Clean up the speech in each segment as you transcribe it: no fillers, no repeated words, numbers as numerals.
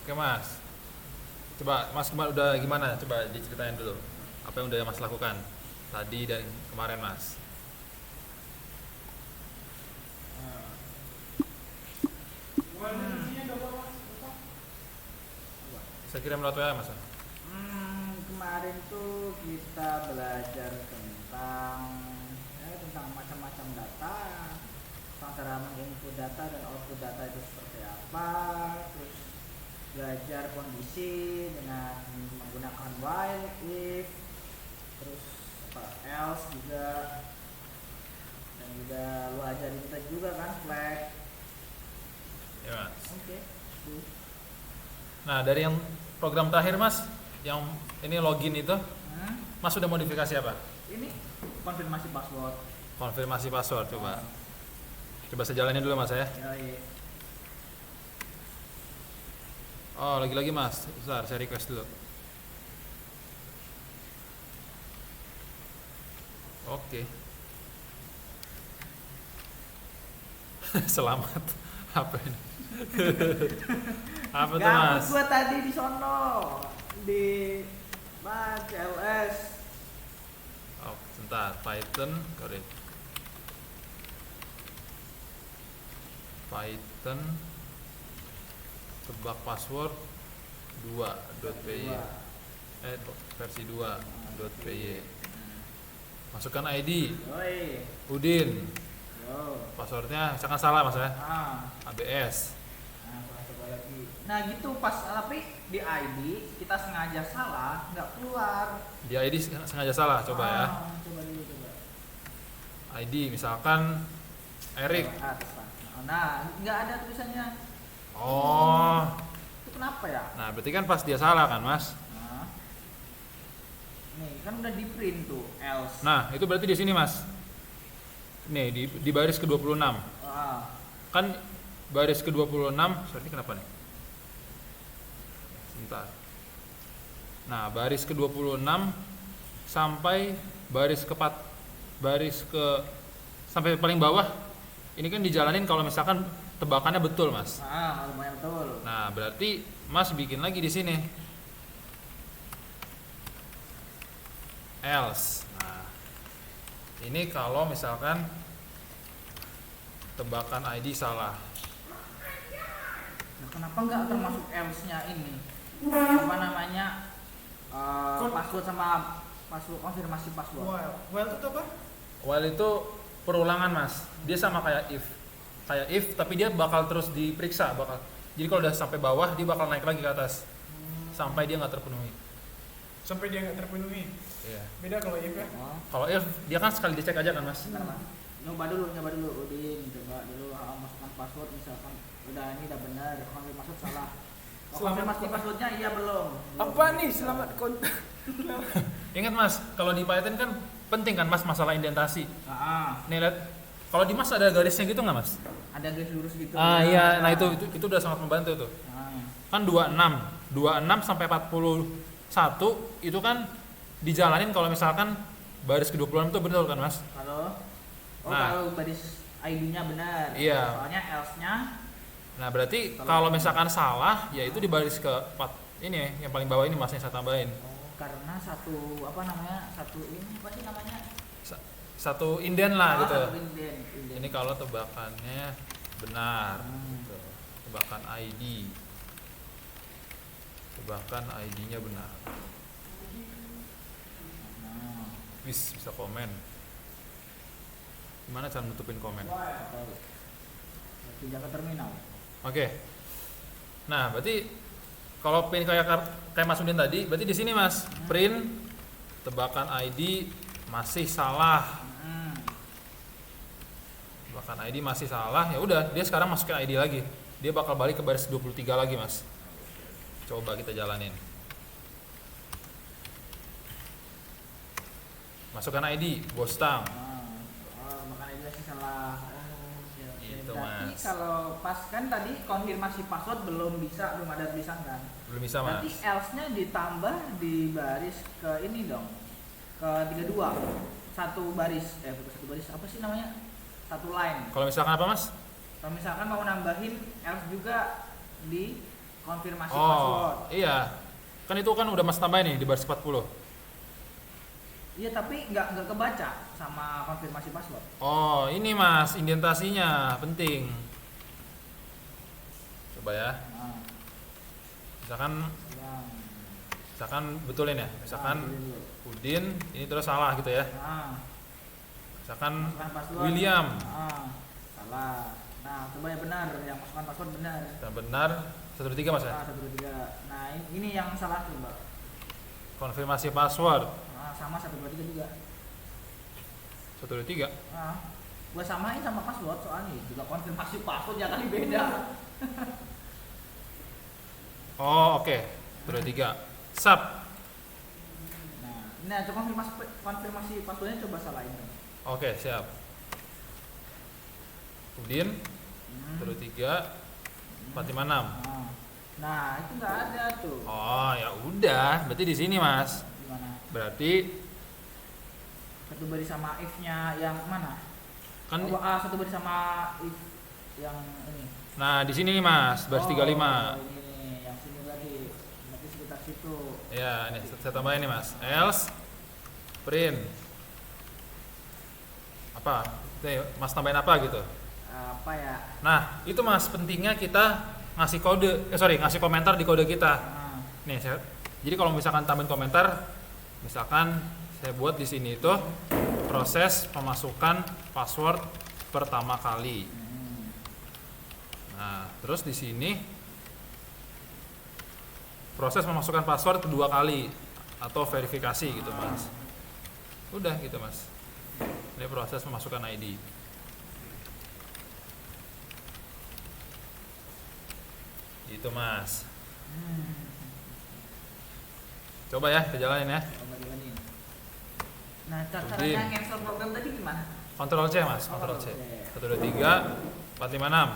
Oke Mas, coba Mas udah gimana? Coba diceritain dulu apa yang udah Mas lakukan tadi dan kemarin Mas. Saya kirim lewat WA Mas. Kemarin tuh kita belajar tentang macam-macam data, tentang cara menginput data dan output data itu seperti apa, terus belajar kondisi dengan menggunakan while, if, terus else juga, dan juga lu ajarin kita juga kan flag. Ya Mas. Oke. Nah dari yang program terakhir Mas, yang ini login itu, Mas sudah modifikasi apa? Ini konfirmasi password. Konfirmasi password coba. Coba saya jalanin dulu Mas ya. Yoi. Oh lagi-lagi Mas, bentar saya request dulu. Oke. Selamat. Apa ini? Apa tuh Mas? Gua tadi di sono di CLS. Oh, sebentar, Python, sorry. Python tebak password 2.py versi 2.py. Masukkan ID Yoi. Udin. Yo. Passwordnya jangan salah Mas ya. Nah, ABS. coba lagi. Nah, gitu pas tapi di ID kita sengaja salah, nggak keluar. Di ID sengaja salah, coba ya. Coba dulu coba. ID misalkan Erik. Atas lah. Nah, nggak ada tulisannya. Oh. Itu kenapa ya? Nah, berarti kan pas dia salah kan, Mas? Nah. Nih, kan udah di print tuh else. Nah, itu berarti di sini, Mas. Nih, di baris ke-26. Kan baris ke-26, sorry kenapa nih? Sebentar. Nah, baris ke-26 sampai sampai paling bawah ini kan dijalanin kalau misalkan tebakannya betul, Mas. Lumayan betul. Nah, berarti Mas bikin lagi di sini. Else. Nah, ini kalau misalkan tebakan ID salah. Nah, kenapa nggak termasuk else-nya ini? Apa namanya? Password sama password konfirmasi password. While itu apa? While itu perulangan Mas. Dia sama kayak if. Kayak if tapi dia bakal terus diperiksa bakal. Jadi kalau udah sampai bawah dia bakal naik lagi ke atas. Sampai dia nggak terpenuhi. Sampai dia nggak terpenuhi. Iya. Beda kalau if ya. Kalau if dia kan sekali dicek aja kan Mas. Bentar, Mas. Nyoba dulu Udin, coba dulu masukkan password misalkan udah ini udah benar, konfirmasi salah. Konfirmasi passwordnya iya belum? Apa nih selamat Ingat Mas, kalau di Python kan penting kan Mas masalah indentasi. Nih lihat, kalau di Mas ada garisnya gitu nggak Mas? Ada garis lurus gitu. Iya, nah itu udah sangat membantu tuh. Kan 26 sampai 41 itu kan dijalanin kalau misalkan baris ke-26 itu betul kan Mas? Kalau baris ID-nya benar. Iya. Soalnya else-nya. Nah, berarti kalau misalkan salah, ya itu di baris ke-4 ini yang paling bawah ini Mas yang saya tambahin. Karena satu Satu inden lah gitu. Satu inden. Ini kalau tebakannya benar. Gitu. Tebakan ID. Tebakan ID-nya benar. Bisa komen. Gimana cara nutupin komen? Pindah ke terminal. Oke. Nah, berarti kalau pin kayak Mas Udin tadi, berarti di sini Mas, print tebakan ID masih salah. Tebakan ID masih salah, ya udah, dia sekarang masukin ID lagi. Dia bakal balik ke baris 23 lagi, Mas. Coba kita jalanin. Masukkan ID, Bostang. Makan ID masih salah. Itu, Berarti Mas. kalau pas kan tadi konfirmasi password belum ada tulisan kan? Belum bisa, Mas. Berarti else-nya ditambah di baris ke ini dong. Ke 32. Satu baris apa sih namanya? Satu line. Kalau misalkan apa, Mas? Kalau misalkan mau nambahin else juga di konfirmasi Oh, password. iya. Kan itu kan udah Mas tambahin nih di baris 40. Iya, tapi nggak kebaca sama konfirmasi password. Oh, ini Mas, indentasinya penting. Coba ya. Nah, Misalkan yang betulin ya. Misalkan pilih dulu. Udin ini terus salah gitu ya. Nah, Misalkan masukkan password. William Salah. Nah, coba yang benar, yang masukkan password benar. dan benar 123 Mas ya. 123. Nah, ini yang salah coba. Konfirmasi password Nah, sama 123 juga. 123. Nah, gua samain sama password soalnya juga konfirmasi password ya kali beda. Oh, oke. 123. Sub. Nah, coba konfirmasi passwordnya coba salahin dong. Oke, siap. Udin 123 456. Nah, itu nggak ada tuh. Oh, ya udah, berarti di sini Mas. Gimana? Berarti Satu baris sama if-nya yang mana? kan Satu baris sama if yang ini. nah di sini nih Mas, baris 35. Ini nih, yang sini lagi. Nanti sekitar situ. Ya, ini saya tambahin nih Mas. Else print apa? Nih, Mas tambahin apa gitu. Apa ya? Nah, itu Mas pentingnya kita ngasih ngasih komentar di kode kita. Nah, Nih, jadi kalau misalkan tambahin komentar, misalkan saya buat di sini itu proses pemasukan password pertama kali. Nah, terus di sini proses memasukkan password kedua kali atau verifikasi gitu Mas. Udah gitu Mas. Ini proses memasukkan ID. Gitu Mas. Coba ya, kita jalanin ya. coba jalanin. Nah, Udin. caranya cancel program tadi gimana? Ctrl C Mas, Ctrl C. Ctrl C. 123 456. Nah,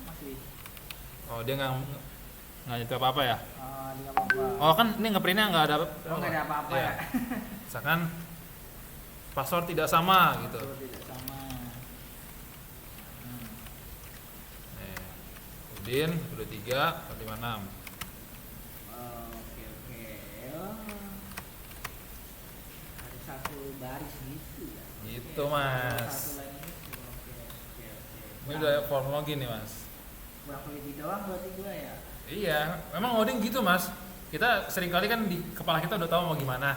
masih. Oh, dia nggak nyetir apa-apa ya? Di apa-apa. Oh, kan ini ngeprintnya nggak ada. Oh, nggak ada apa-apa Iya. ya. Misalkan password tidak sama gitu. Betul, tidak sama. Nih, Udin 23 456. Oke. Oh. Ada satu baris gitu ya. Gitu, Oke, Mas. satu lagi gitu. Oke. Ini udah form login nih Mas. Kurang teliti doang berarti gua ya. Iya, memang ngoding gitu Mas. Kita seringkali kan di kepala kita udah tahu mau gimana.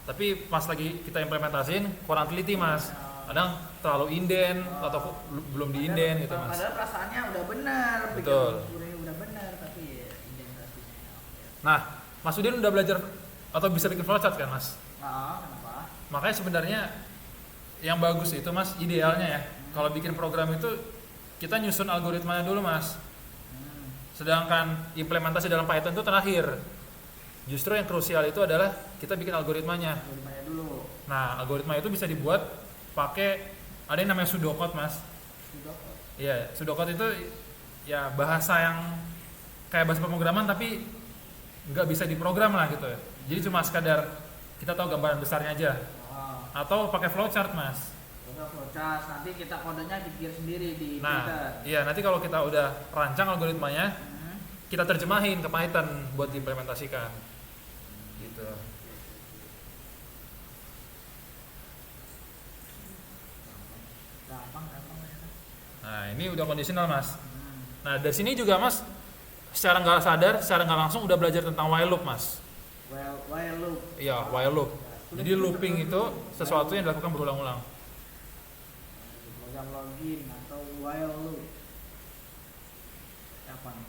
Tapi pas lagi kita implementasiin kurang teliti Mas. Kadang terlalu inden atau belum diinden gitu Mas. Padahal perasaannya udah benar, Betul. pikiran udah benar tapi ya, indentasinya. Oke. Nah, Mas Udin udah belajar atau bisa bikin flowchart kan Mas? Kenapa? Makanya sebenarnya yang bagus itu Mas, idealnya ya. Kalau bikin program itu kita nyusun algoritmanya dulu Mas. Sedangkan implementasi dalam Python itu terakhir. Justru yang krusial itu adalah kita bikin algoritmanya. Algoritmanya dulu. Nah, algoritma itu bisa dibuat pakai ada yang namanya pseudocode Mas. Iya, pseudocode itu ya bahasa yang kayak bahasa pemrograman tapi nggak bisa diprogram lah gitu ya. Jadi cuma sekadar kita tahu gambaran besarnya aja. Atau pakai flowchart Mas. Flowchart, nanti kita kodenya dikir sendiri di Nah, Twitter. iya nanti kalau kita udah rancang algoritmanya, kita terjemahin ke Python buat diimplementasikan. Gitu. Gampang ya. Nah, ini udah kondisional Mas. Nah, dari sini juga Mas secara nggak sadar, secara nggak langsung udah belajar tentang while loop Mas. While loop. Iya, while loop. Jadi looping itu sesuatu yang dilakukan berulang-ulang. Program login atau while loop. Apa nih?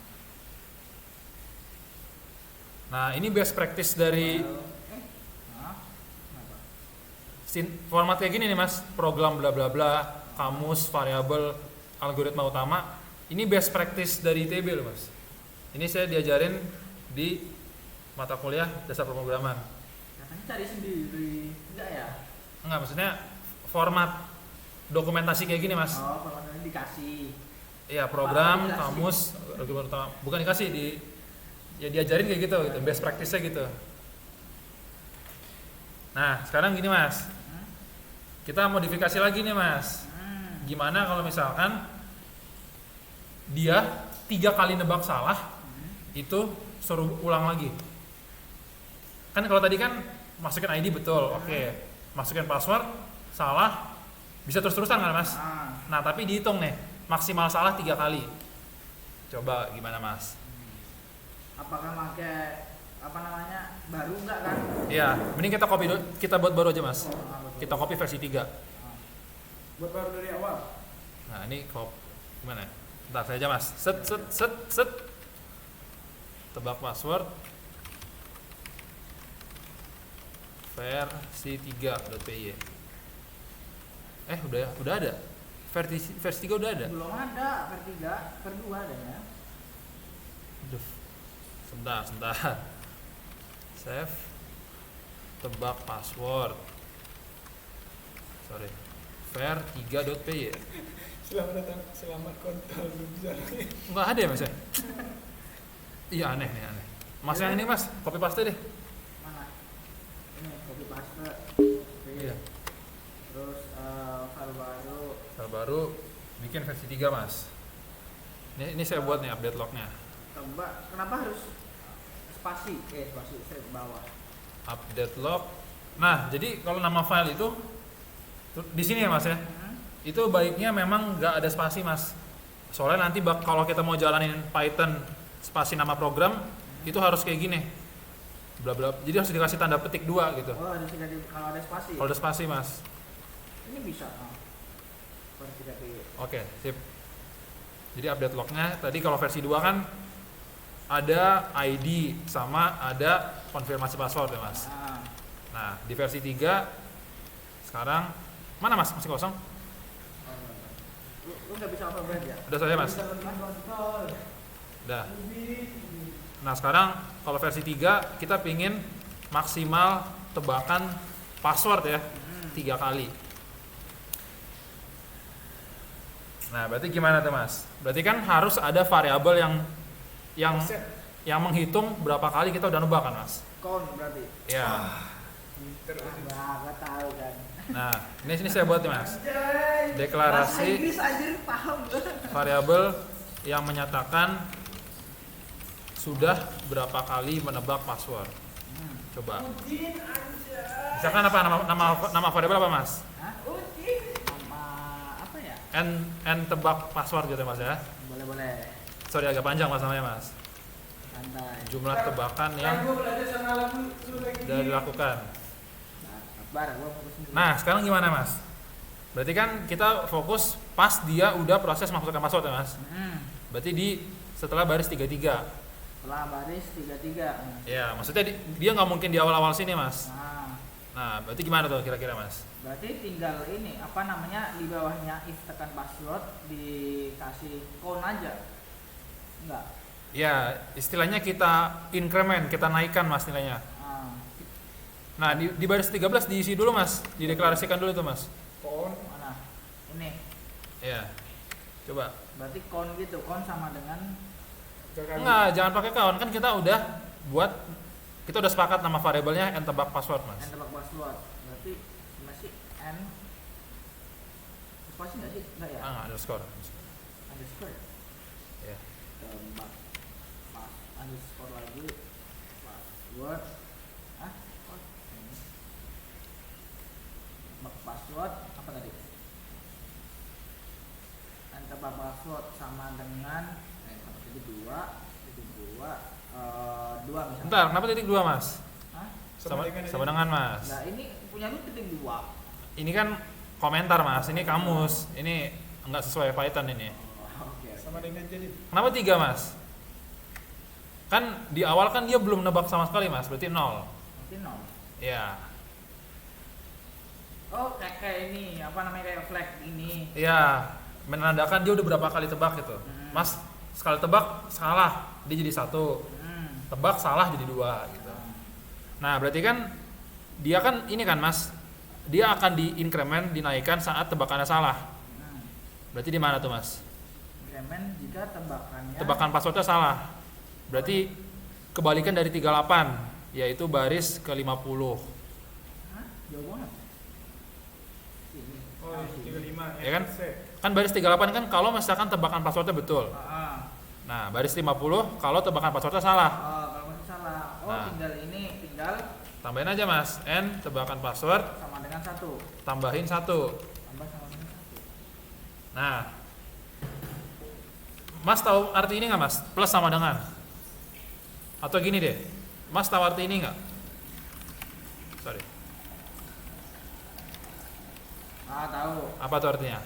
Nah, ini best practice dari Kenapa? format kayak gini nih Mas, program bla bla bla, kamus, variabel, algoritma utama. Ini best practice dari ITB loh Mas. Ini saya diajarin di mata kuliah dasar pemrograman. Katanya cari sendiri, enggak ya? Enggak, maksudnya format dokumentasi kayak gini Mas. Oh, kalau dikasih. Iya, program, Dikasih. kamus, algoritma utama. Bukan dikasih, ya diajarin kayak gitu, best practice-nya gitu. Nah, sekarang gini Mas. Kita modifikasi lagi nih Mas. Gimana kalau misalkan dia 3 kali nebak salah, itu suruh ulang lagi. Kan kalau tadi kan masukin ID betul, oke. Masukin password, salah, bisa terus-terusan kan mas? Nah tapi dihitung nih, maksimal salah 3 kali. Coba gimana mas? Apakah pakai apa namanya baru enggak kan? Iya, mending kita copy kita buat baru aja mas. Betul. Kita copy versi 3. Buat baru dari awal. Nah ini gimana? Bentar saya aja mas. Set. Tebak password. Versi 3.py. Udah ada. Versi 3 udah ada. Belum ada, per 3, per 2 adanya. Aduh. Sebentar. Save. Tebak password. Sorry. Ver3.py. Selamat datang, selamat kontol belum bisa lagi. Enggak ada ya mas ya? Iya aneh. Mas yang ini mas, copy paste deh. Mana? Ini copy paste. Iya. Terus file Baru bikin versi 3 mas. Ini saya buat nih update lognya. Coba, kenapa harus spasi saya bawah. Update log. Nah jadi kalau nama file itu di sini ya mas ya. Itu baiknya memang nggak ada spasi mas. Soalnya nanti kalau kita mau jalanin Python spasi nama program itu harus kayak gini. Bla bla. Jadi harus dikasih tanda petik 2 gitu. Oh, harus kalau ada spasi. Kalau ada spasi mas. Ini bisa. Versi 3.py. Oke, sip. Jadi update lognya tadi kalau versi 2 kan ada ID sama ada konfirmasi password ya mas. Nah di versi 3 sekarang mana mas? Masih kosong? Lu nggak bisa override ya? Udah saya mas. Udah. Nah sekarang kalau versi 3 kita pingin maksimal tebakan password ya 3 kali. Nah berarti gimana tuh mas? Berarti kan harus ada variabel yang menghitung berapa kali kita udah nebak kan mas? Count berarti. Ya. Gak tahu kan. Nah ini saya buat nih mas. Bahasa Deklarasi Inggris anjir paham gue. variabel yang menyatakan sudah berapa kali menebak password. Coba. Misalkan apa nama variabel apa mas? Hah? Sama apa ya? N tebak password gitu mas ya. Boleh. Sorry agak panjang mas namanya mas. Santai. Jumlah tebakan yang sudah dilakukan. Akbar, gua fokus dulu. Nah sekarang gimana mas? Berarti kan kita fokus pas dia udah proses masukkan password ya mas. Berarti setelah baris 33. Setelah baris 33. Ya maksudnya dia nggak mungkin di awal-awal sini mas. Nah berarti gimana tuh kira-kira mas? Berarti tinggal ini apa namanya di bawahnya if tekan password dikasih count aja. Enggak. Ya istilahnya kita increment, kita naikkan mas nilainya. Nah di baris 13 diisi dulu mas, dideklarasikan dulu tuh mas. Count mana? Ini. Ya coba. Berarti count gitu, count sama dengan Enggak, jangan pakai count, kan kita udah sepakat nama variabelnya n tebak password mas. n tebak password. Berarti masih n spasi nggak sih? Nggak ya? Nggak, underscore. Underscore ya? Ya. Tebak underscore lagi password. Tebak password apa tadi? N tebak password sama dengan jadi dua misalnya. Bentar, kenapa titik 2 mas? Hah? Sama dengan mas. Nah ini punya lu titik 2. Ini kan komentar mas, ini kamus, ini nggak sesuai Python ini. Oke. Sama dengan jadi. Kenapa 3 mas? Kan di awal kan dia belum nebak sama sekali mas, berarti 0. Berarti 0. Ya. Oh kayak ini apa namanya kayak flag ini. Ya, menandakan dia udah berapa kali tebak gitu. Mas sekali tebak salah, dia jadi 1. Tebak salah jadi 2 gitu. Nah berarti kan dia kan ini kan mas, dia akan di-increment, dinaikkan saat tebakannya salah. Berarti di mana tuh mas? Increment jika Tebakan passwordnya salah. Berarti kebalikan dari 38, yaitu baris ke 50. Jauh banget. Oh, 35 Ya kan? Kan baris 38 kan kalau misalkan tebakan passwordnya betul. Nah, baris 50 kalau tebakan passwordnya salah. Oh, kalau masih salah. Oh, Nah. tinggal Tambahin aja mas, n tebakan password sama dengan 1. tambahin 1. Tambah sama dengan 1. Nah, mas tahu arti ini nggak mas? Plus sama dengan? Atau gini deh, mas tahu arti ini nggak? Sorry, Ah, tahu. apa tuh artinya?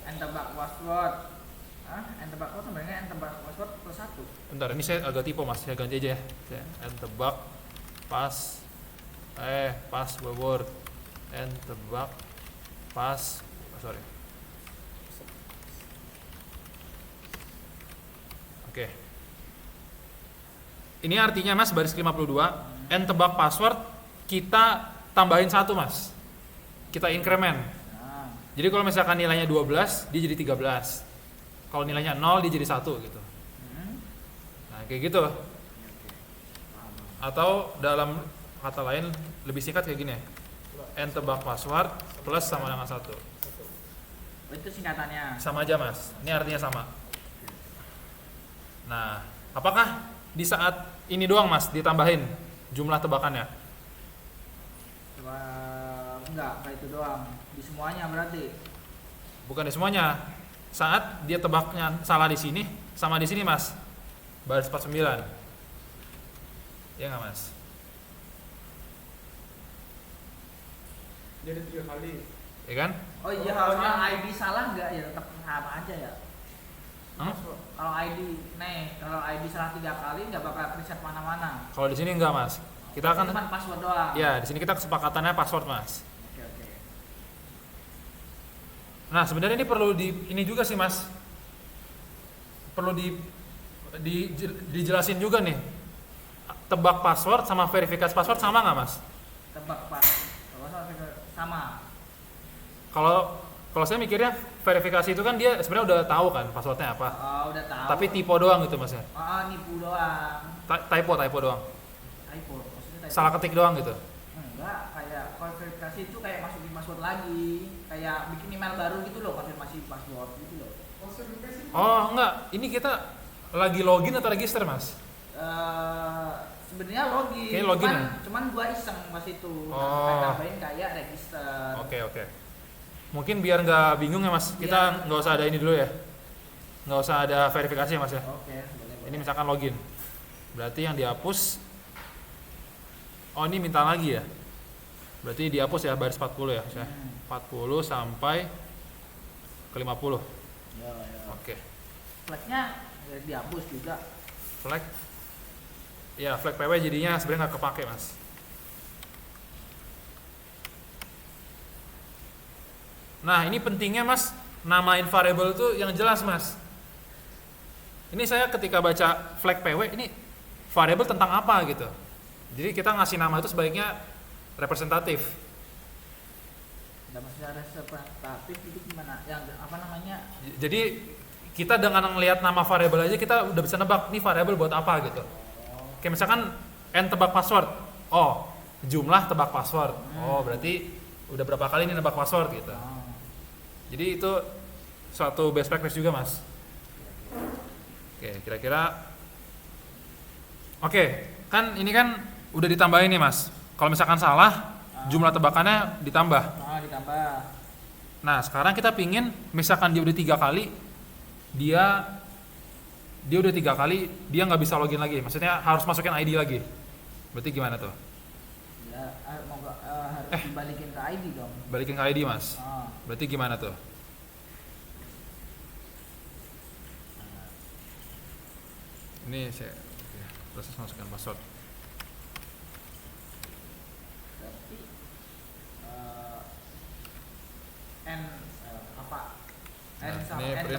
N tebak password. N tebak password sama dengan N tebak password plus 1. Bentar, ini saya agak tipe mas, saya ganti aja ya. N tebak password, n tebak sorry. Oke. Ini artinya mas baris 52, n tebak password kita tambahin 1 mas. Kita increment. Nah, Jadi kalau misalkan nilainya 12, dia jadi 13. Kalau nilainya 0, dia jadi 1 gitu. Nah, kayak gitu. paham. Atau dalam kata lain lebih singkat kayak gini ya. N tebak password plus sama dengan 1. Oh, itu singkatannya. Sama aja mas, ini artinya sama. Nah, apakah di saat ini doang mas ditambahin jumlah tebakannya? Coba enggak itu doang. Di semuanya berarti. Bukan di semuanya. Saat dia tebaknya salah di sini, sama di sini mas, baris 49. Ya nggak mas? Jadi 3 kali. Ya kan? Oh iya, kalau ID salah enggak ya tetap sama aja ya. Hmm? Kalau ID salah 3 kali nggak bakal reset mana-mana. Kalau di sini enggak mas. Kita akan Cuma password doang. ya di sini kita kesepakatannya password mas. Oke, oke. Nah sebenarnya ini perlu ini juga sih mas, perlu dijelasin juga nih. Tebak password sama verifikasi password sama nggak mas? Tebak sama. Kalau saya mikirnya verifikasi itu kan dia sebenarnya udah tahu kan passwordnya apa. Oh, udah tahu. Tapi typo doang gitu mas ya. Nipu doang. Typo doang. Typo. Maksudnya typo. Salah ketik doang gitu. Enggak, kayak kalau verifikasi itu kayak masukin password lagi, kayak bikin email baru gitu loh, konfirmasi password gitu loh. Oh enggak, ini kita lagi login atau register mas? Sebenarnya login. Kayak login cuman gua iseng pas itu. Oh. Kayak nambahin kayak register. Oke. Mungkin biar nggak bingung ya mas, kita nggak usah ada ini dulu ya, nggak usah ada verifikasi ya mas ya. Oke, boleh. Ini misalkan login, berarti yang dihapus. Oh ini minta lagi ya, berarti dihapus ya baris 40 ya, saya 40 sampai ke 50. Ya. Oke. Flagnya ya dihapus juga. Flag, ya flag PW jadinya sebenarnya nggak kepake mas. Nah ini pentingnya mas, namain variable itu yang jelas mas. Ini saya ketika baca flag PW ini variable tentang apa gitu. Jadi kita ngasih nama itu sebaiknya representatif. Udah maksudnya representatif itu gimana? Yang apa namanya? Jadi kita dengan ngelihat nama variable aja kita udah bisa nebak nih variable buat apa gitu. Kayak misalkan n tebak password. Oh, jumlah tebak password. Oh, berarti udah berapa kali ini nebak password gitu. Jadi itu suatu best practice juga mas. Oke, kira-kira kan ini kan udah ditambahin nih mas. Kalau misalkan salah, jumlah tebakannya ditambah. Ditambah. Nah sekarang kita pingin misalkan dia udah 3 kali, dia udah 3 kali dia nggak bisa login lagi. Maksudnya harus masukin ID lagi. Berarti gimana tuh? Ya, harus dibalikin ke ID dong. Balikin ke ID mas. Berarti gimana tuh? Ini saya proses masukkan password. Berarti N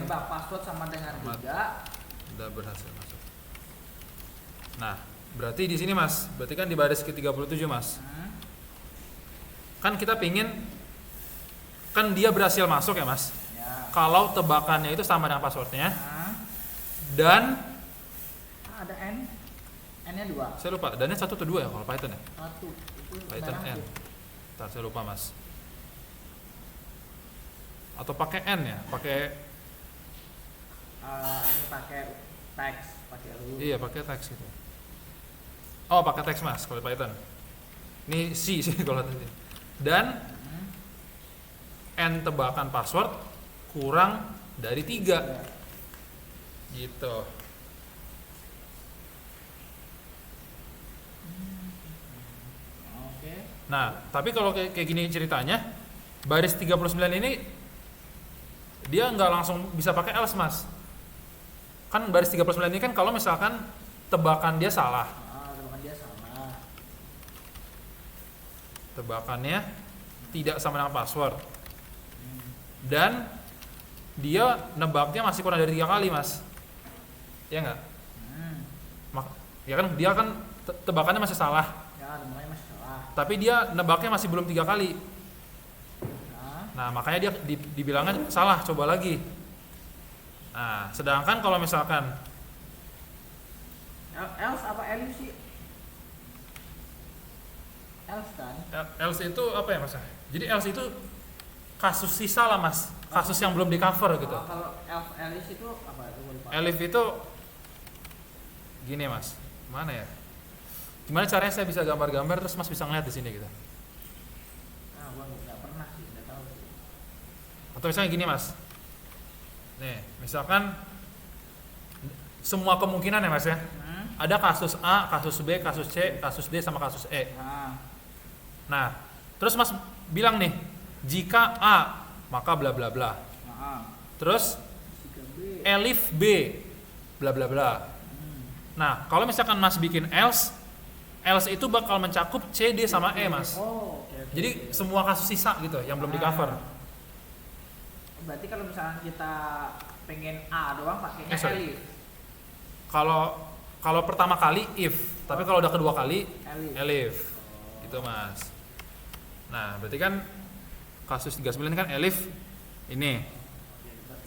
tebak password sama dengan 3. Udah berhasil masuk. Nah, berarti di sini mas, berarti kan di baris ke-37 mas. Kan kita pingin kan dia berhasil masuk ya mas. Ya. Kalau tebakannya itu sama dengan passwordnya dan ada N-nya 2. saya lupa, dan-nya 1 atau 2 ya kalau Python ya? 1 itu Python merah N. tuh. Ntar saya lupa mas. Atau pakai N ya? Pakai Ini pakai P teks pakai lu. Iya, pakai teks gitu. Oh, pakai teks mas kalau di Python. Ini C sih kalau tadi. Dan n tebakan password kurang dari 3 gitu. Oke. Nah, tapi kalau kayak gini ceritanya, baris 39 ini dia nggak langsung bisa pakai else mas. Kan baris 39 ini kan kalau misalkan tebakan dia salah, Tebakan dia sama. tebakannya tidak sama dengan password, dan dia nebaknya masih kurang dari 3 kali mas, ya nggak? Ya kan dia kan tebakannya masih salah, Ya, tebakannya masih salah. tapi dia nebaknya masih belum 3 kali. Nah, Nah makanya dia dibilangnya salah, coba lagi. Nah sedangkan kalau misalkan else apa else sih? Else kan? else itu apa ya mas? Jadi else itu kasus sisa lah mas, kasus yang belum di cover gitu. Kalau else itu apa? Itu gua lupa. Elif itu gini mas, mana ya? Gimana caranya saya bisa gambar-gambar terus mas bisa ngeliat di sini gitu? Gua nggak pernah sih, nggak tahu sih. Atau misalnya gini mas, nih misalkan semua kemungkinan ya mas ya, ada kasus A, kasus B, kasus C, kasus D sama kasus E. Nah, terus mas bilang nih, jika A maka bla bla bla. Terus elif B bla bla bla. Nah, kalau misalkan mas bikin else itu bakal mencakup C, D sama E mas. Jadi semua kasus sisa gitu yang belum di cover. Berarti kalau misalnya kita pengen A doang pakainya sorry. elif. Kalau pertama kali if, tapi kalau udah kedua kali elif. Gitu mas. Nah, berarti kan kasus 39 kan elif ini.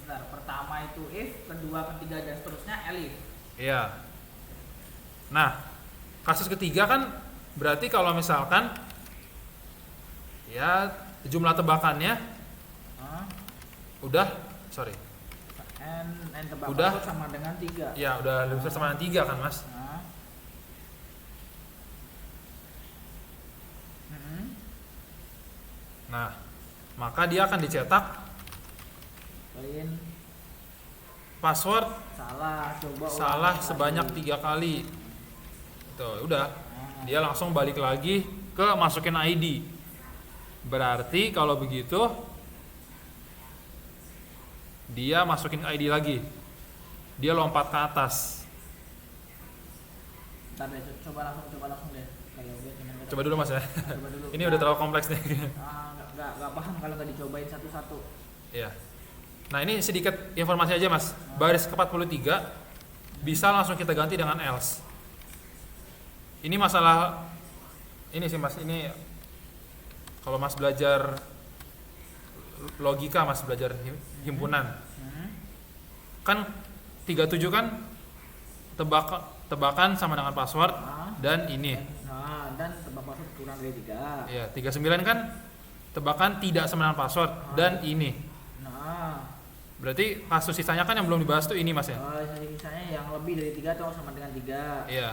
Bentar, pertama itu if, kedua, ketiga dan seterusnya elif. Iya. Nah, kasus ketiga kan berarti kalau misalkan ya jumlah tebakannya udah N tebakan udah itu sama dengan 3. ya udah lebih besar sama dengan 3 kan mas. Nah, maka dia akan dicetak password salah sebanyak 3 kali. Tuh, udah. Dia langsung balik lagi ke masukin ID. Berarti kalau begitu dia masukin ID lagi. Dia lompat ke atas. Bentar deh, coba langsung deh. Coba dulu mas ya. Coba dulu. Ini udah terlalu kompleks nih. Nggak paham kalau nggak dicobain satu-satu. Iya. Nah ini sedikit informasi aja mas. Baris ke-43 bisa langsung kita ganti dengan else. Ini masalah ini sih mas. Ini kalau mas belajar logika, mas belajar himpunan, kan 37 kan tebakan sama dengan password dan ini. Dan tebak password kurang dari 3. Iya, 39 kan tebakan tidak sama dengan password dan ini. Berarti kasus sisanya kan yang belum dibahas tuh ini mas ya. Sisanya yang lebih dari 3 atau sama dengan 3. Iya.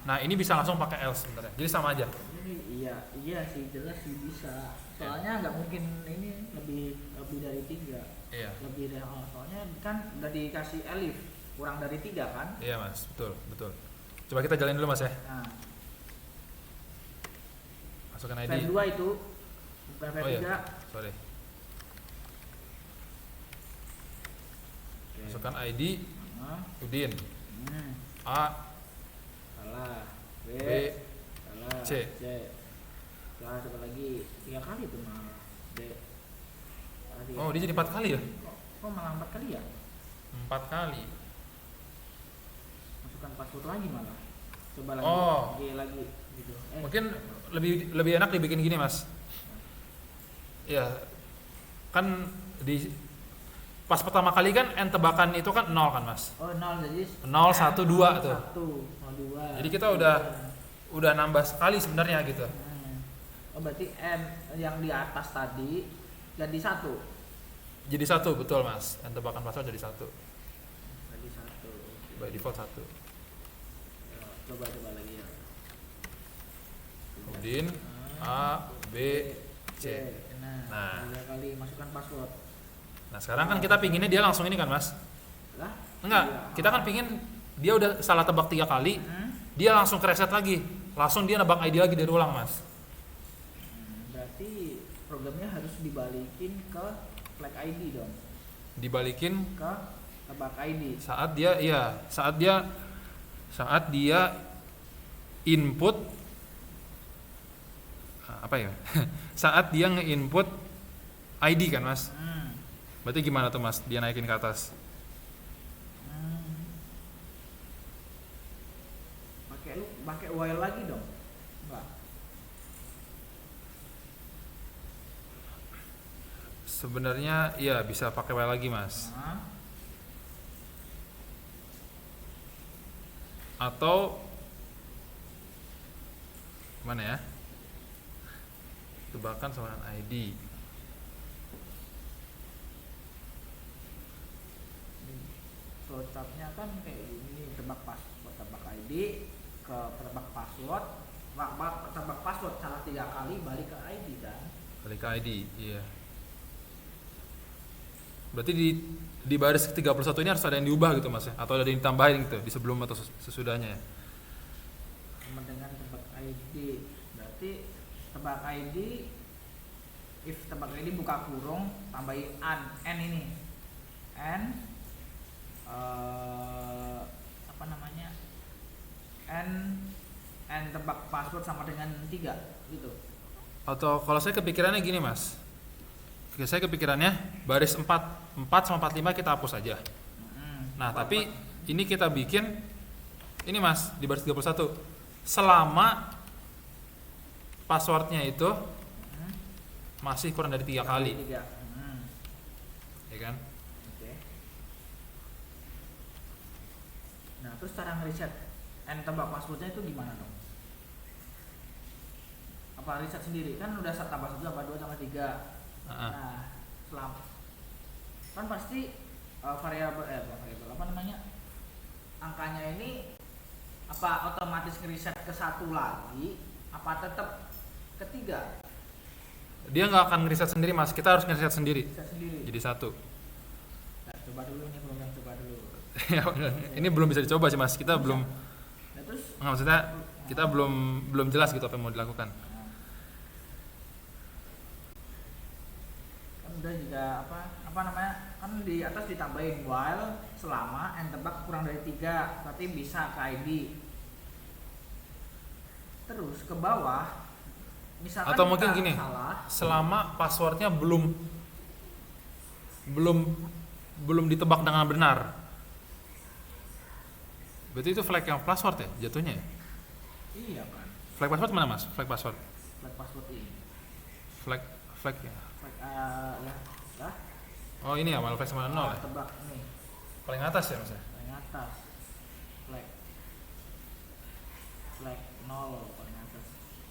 Nah ini bisa langsung pakai else sebenarnya. Jadi sama aja. Iya sih, jelas sih bisa. Soalnya nggak mungkin ini lebih dari 3. Iya. Lebih dari soalnya kan udah dikasih elif kurang dari 3 kan? Iya mas, betul. Coba kita jalanin dulu mas ya. Masukkan ID. V2 itu bukan V3. Oh iya, sorry. Masukkan ID. Udin. A. Salah. B. Salah. C. Salah coba lagi 3 kali tuh malah. D. Oh dia jadi 4 kali ya? Kok malah 4 kali ya? 4 kali. Masukkan password lagi malah. Coba lagi. Oh. Lagi gitu. Mungkin lebih enak dibikin gini mas. Ya kan di pas pertama kali kan n tebakan itu kan 0 kan mas. Oh 0 jadi 0, 1, 2 tuh. 1, 2. Jadi kita udah nambah sekali sebenarnya gitu. Oh berarti n yang di atas tadi jadi 1. Jadi 1 betul mas. N tebakan password jadi 1. Jadi 1. Oke. by default 1. Ya, coba lagi ya. Kemudian A, B, C. Nah. 3 kali masukkan password. Nah sekarang kan kita pinginnya dia langsung ini kan mas? Lah? Enggak, Iya. kita kan pingin dia udah salah tebak 3 kali, dia langsung ke reset lagi, langsung dia nebak ID lagi dari ulang mas. Berarti programnya harus dibalikin ke flag ID dong, Dibalikin ke tebak ID. saat dia input apa ya? Saat dia nge-input ID kan mas? Berarti gimana tuh mas? Dia naikin ke atas? Pakai while lagi dong? Enggak. Sebenarnya iya bisa pakai while lagi mas. Atau mana ya? Tebakan sama dengan ID. Flowchartnya kan kayak gini, tebak ID ke tebak password, tebak password salah 3 kali balik ke ID kan? Balik ke ID, iya. Berarti di baris ke-31 ini harus ada yang diubah gitu mas ya? Atau ada yang ditambahin gitu di sebelum atau sesudahnya ya? Sama dengan tebak ID, berarti tebak ID, if tebak ID buka kurung, tambahin n ini, apa namanya, n tebak password sama dengan 3 gitu. Atau kalau saya kepikirannya gini mas, saya kepikirannya baris 4 sama 45 kita hapus aja. Nah tapi ini kita bikin ini mas di baris 31 selama passwordnya itu masih kurang dari 3 kali. Ya kan? Oke. Nah terus cara ngereset n tebak passwordnya itu gimana dong? Apa reset sendiri? Kan udah tambah 1 tambah 2 tambah 3. Nah selama kan pasti variabel apa namanya, angkanya ini apa otomatis ngereset ke 1 lagi, apa tetap ke 3? Dia nggak akan ngereset sendiri mas, kita harus ngereset sendiri. Jadi 1. Nah, coba dulu nih, belum yang coba dulu. Ini belum bisa dicoba sih mas, kita belum. Nah, terus Nggak, maksudnya kita belum jelas gitu apa yang mau dilakukan. Kan udah juga apa namanya, kan di atas ditambahin while selama n tebak kurang dari 3, berarti bisa ke ID. Terus ke bawah misalkan Atau mungkin gini, salah, selama passwordnya belum ditebak dengan benar. Berarti itu flag yang password ya jatuhnya ya? iya kan, Flag password mana mas? Flag password ini flag ya. flag lah Oh ini ya, malah flag sama 0 ya? tebak nih Paling atas ya mas ya? paling atas, flag 0 paling atas.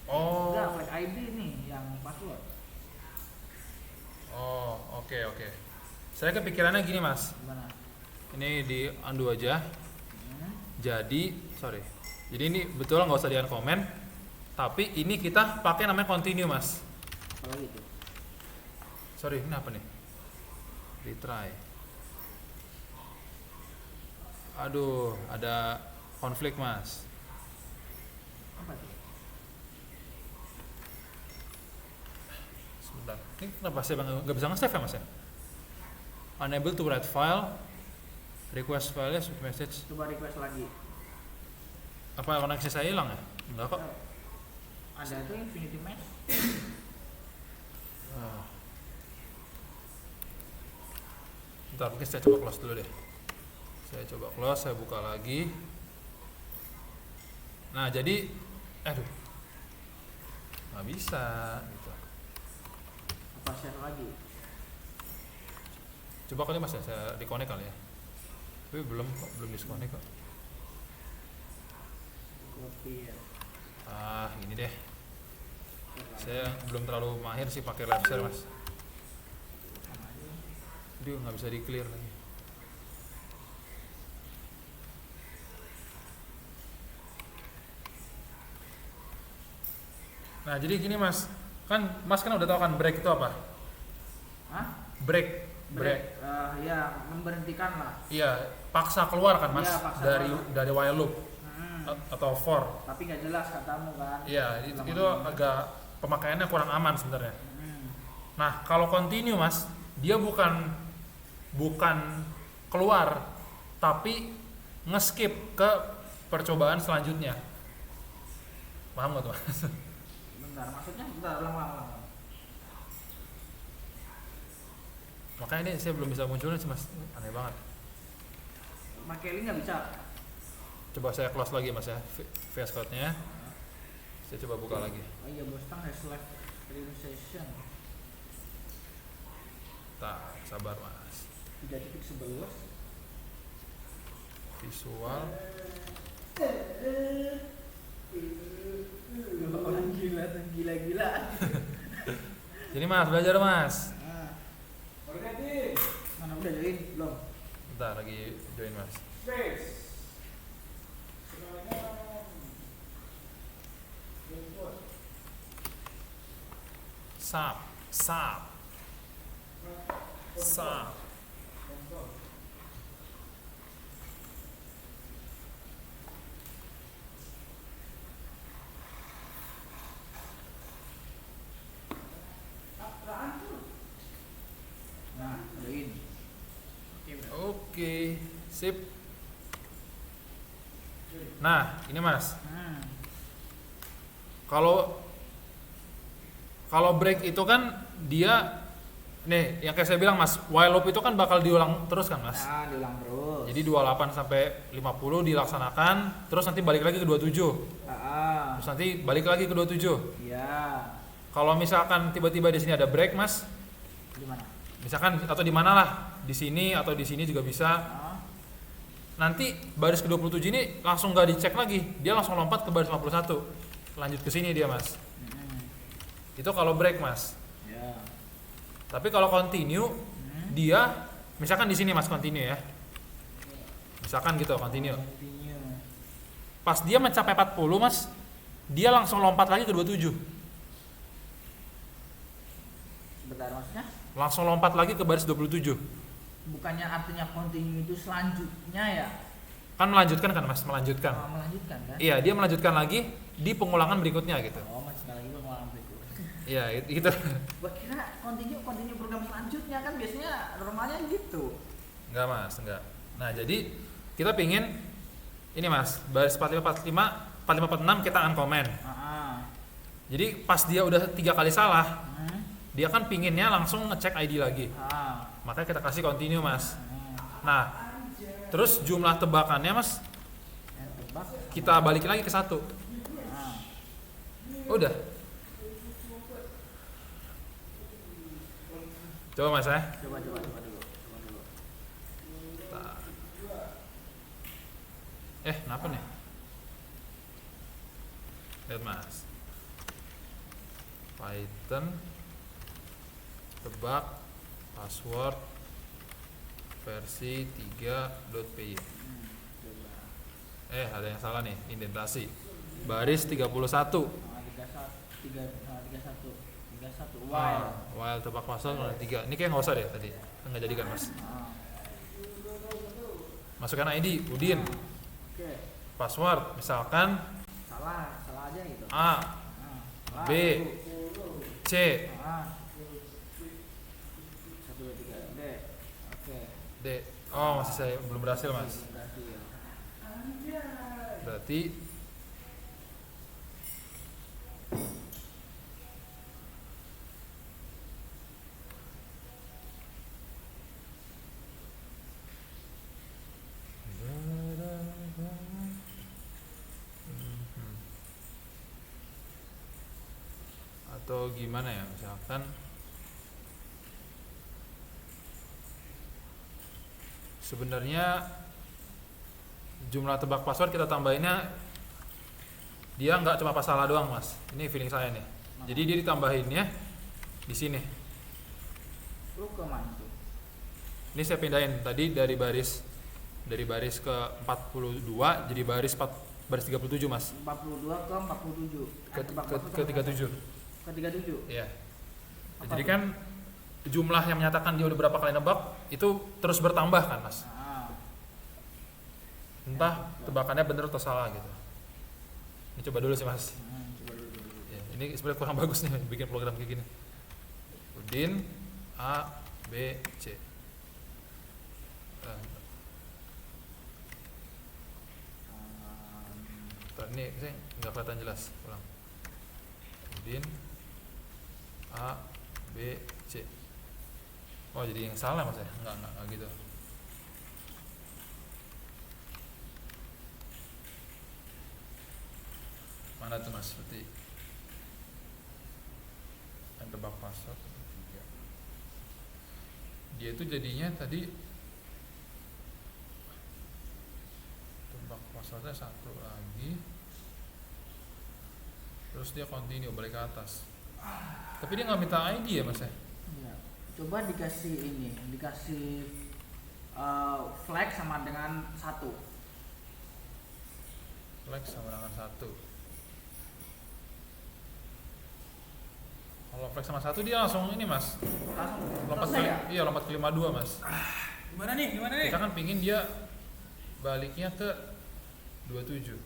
Oh. Enggak, flag ID nih yang password. Oh oke. Saya kepikirannya gini mas, Gimana? ini di undo aja. Jadi ini betul nggak usah di uncomment, tapi ini kita pakai namanya continue mas. Apalagi itu? Ini apa nih? Retry. Aduh, ada konflik mas. Apa tuh? Sebentar. Ini kenapa saya nggak bisa nge-save ya mas ya? Unable to write file. Request file message. Coba request lagi. Apa koneksi saya hilang ya? Enggak kok. Ada tuh infinity mesh. Bentar, mungkin saya coba close dulu deh. Saya coba close, saya buka lagi. Nah, jadi nggak bisa gitu. Apa share lagi? Coba kali mas ya, saya disconnect kali ya. Tapi belum disconnect kok. Copy ya. Ini deh. Saya belum terlalu mahir sih pakai live share mas. Aduh, nggak bisa di clear lagi. Nah jadi gini mas, mas kan udah tahu kan break itu apa? Hah? Break. Ya memberhentikan lah. Iya, paksa keluar kan mas, Iya, paksa dari keluar. dari while loop Hmm. atau for. Tapi nggak jelas katamu kan. Iya, itu agak pemakaiannya kurang aman sebenarnya. Hmm. Nah kalau continue mas, dia bukan keluar, tapi nge-skip ke percobaan selanjutnya. Paham nggak tuh mas? Bentar, maksudnya bentar, ulang. Makanya ini saya belum bisa munculin sih mas, aneh banget. Pakai link nggak bisa. Coba saya close lagi mas ya, VS Code-nya. Saya coba buka lagi. Oh iya, Bostang has left realization. Sabar mas. 3.11. Visual. Orang gila. Jadi mas, belajar mas. Nah. Mana udah join belum? Bentar lagi join mas. Sap. Nah, join. Oke, sip. Nah, ini mas. Kalau break itu kan dia nih yang kayak saya bilang mas, while loop itu kan bakal diulang terus kan mas. Nah, diulang terus. Jadi 28 sampai 50 dilaksanakan, terus nanti balik lagi ke 27. Terus nanti balik lagi ke 27. Iya. Kalau misalkan tiba-tiba di sini ada break mas, Di mana? misalkan atau di mana lah, di sini atau di sini juga bisa. Nanti baris ke 27 ini langsung nggak dicek lagi, dia langsung lompat ke baris 51, lanjut ke sini dia mas. Itu kalau break mas. Ya. Tapi kalau continue, dia misalkan di sini mas continue ya, misalkan gitu continue. Pas dia mencapai 40 mas, dia langsung lompat lagi ke 27. Bentar, maksudnya? Langsung lompat lagi ke baris 27. Bukannya artinya continue itu selanjutnya ya? Kan melanjutkan kan mas, melanjutkan. Melanjutkan kan? Iya, dia melanjutkan lagi di pengulangan berikutnya gitu. Oh, masih lagi pengulangan berikut. Iya, gitu. Gua kira continue program selanjutnya, kan biasanya normalnya gitu. Enggak mas, enggak. Nah jadi kita pingin ini mas, baris 4545, 4546 kita uncomment. Jadi pas dia udah 3 kali salah, dia kan pinginnya langsung ngecek ID lagi. Makanya kita kasih continue mas. Nah terus jumlah tebakannya mas, kita balik lagi ke 1. Udah. Coba mas ya. Coba dulu. Kenapa nih? Lihat mas. Python tebak password versi 3.py. Ada yang salah nih, indentasi. Baris 31. 31 While tebak password 3. Ini kayak nggak usah deh tadi. Kan nggak jadi kan mas. Masukkan ID Udin. Password misalkan salah aja gitu. A, B, C. 1 2 3 D. Oke. D. Oh masih saya belum berhasil mas. Berarti atau gimana ya, misalkan sebenarnya jumlah tebak password kita tambahinnya dia nggak cuma pas salah doang mas, ini feeling saya nih. Jadi dia ditambahinnya di sini. Lu ke mana tuh? Ini saya pindahin tadi dari baris ke 42 jadi baris baris 37 mas. 42 ke 47. Ke 37. Ke 37. Iya. Apa Jadi tuh? kan jumlah yang menyatakan dia udah berapa kali nebak itu terus bertambah kan mas. Ah, Entah tebakannya bener atau salah gitu. Ini coba dulu sih mas. coba dulu. Ya, ini sebenarnya kurang bagus nih bikin program kayak gini. Udin A B C. Ini saya nggak kelihatan jelas. Ulang. Udin A B C. Oh jadi yang salah mas ya? Enggak gitu. Mana tuh mas? Seperti yang tebak password. Dia itu jadinya tadi tebak passwordnya satu lagi, terus dia continue balik ke atas. Tapi dia nggak minta ID ya mas ya? Iya. Coba dikasih ini, dikasih flag sama dengan 1. Flag sama dengan 1. Kalau flag sama 1 dia langsung ini mas, Langsung lompat selesai ke, ya? iya lompat ke 52 mas. Gimana nih? Kita kan pingin dia baliknya ke 27.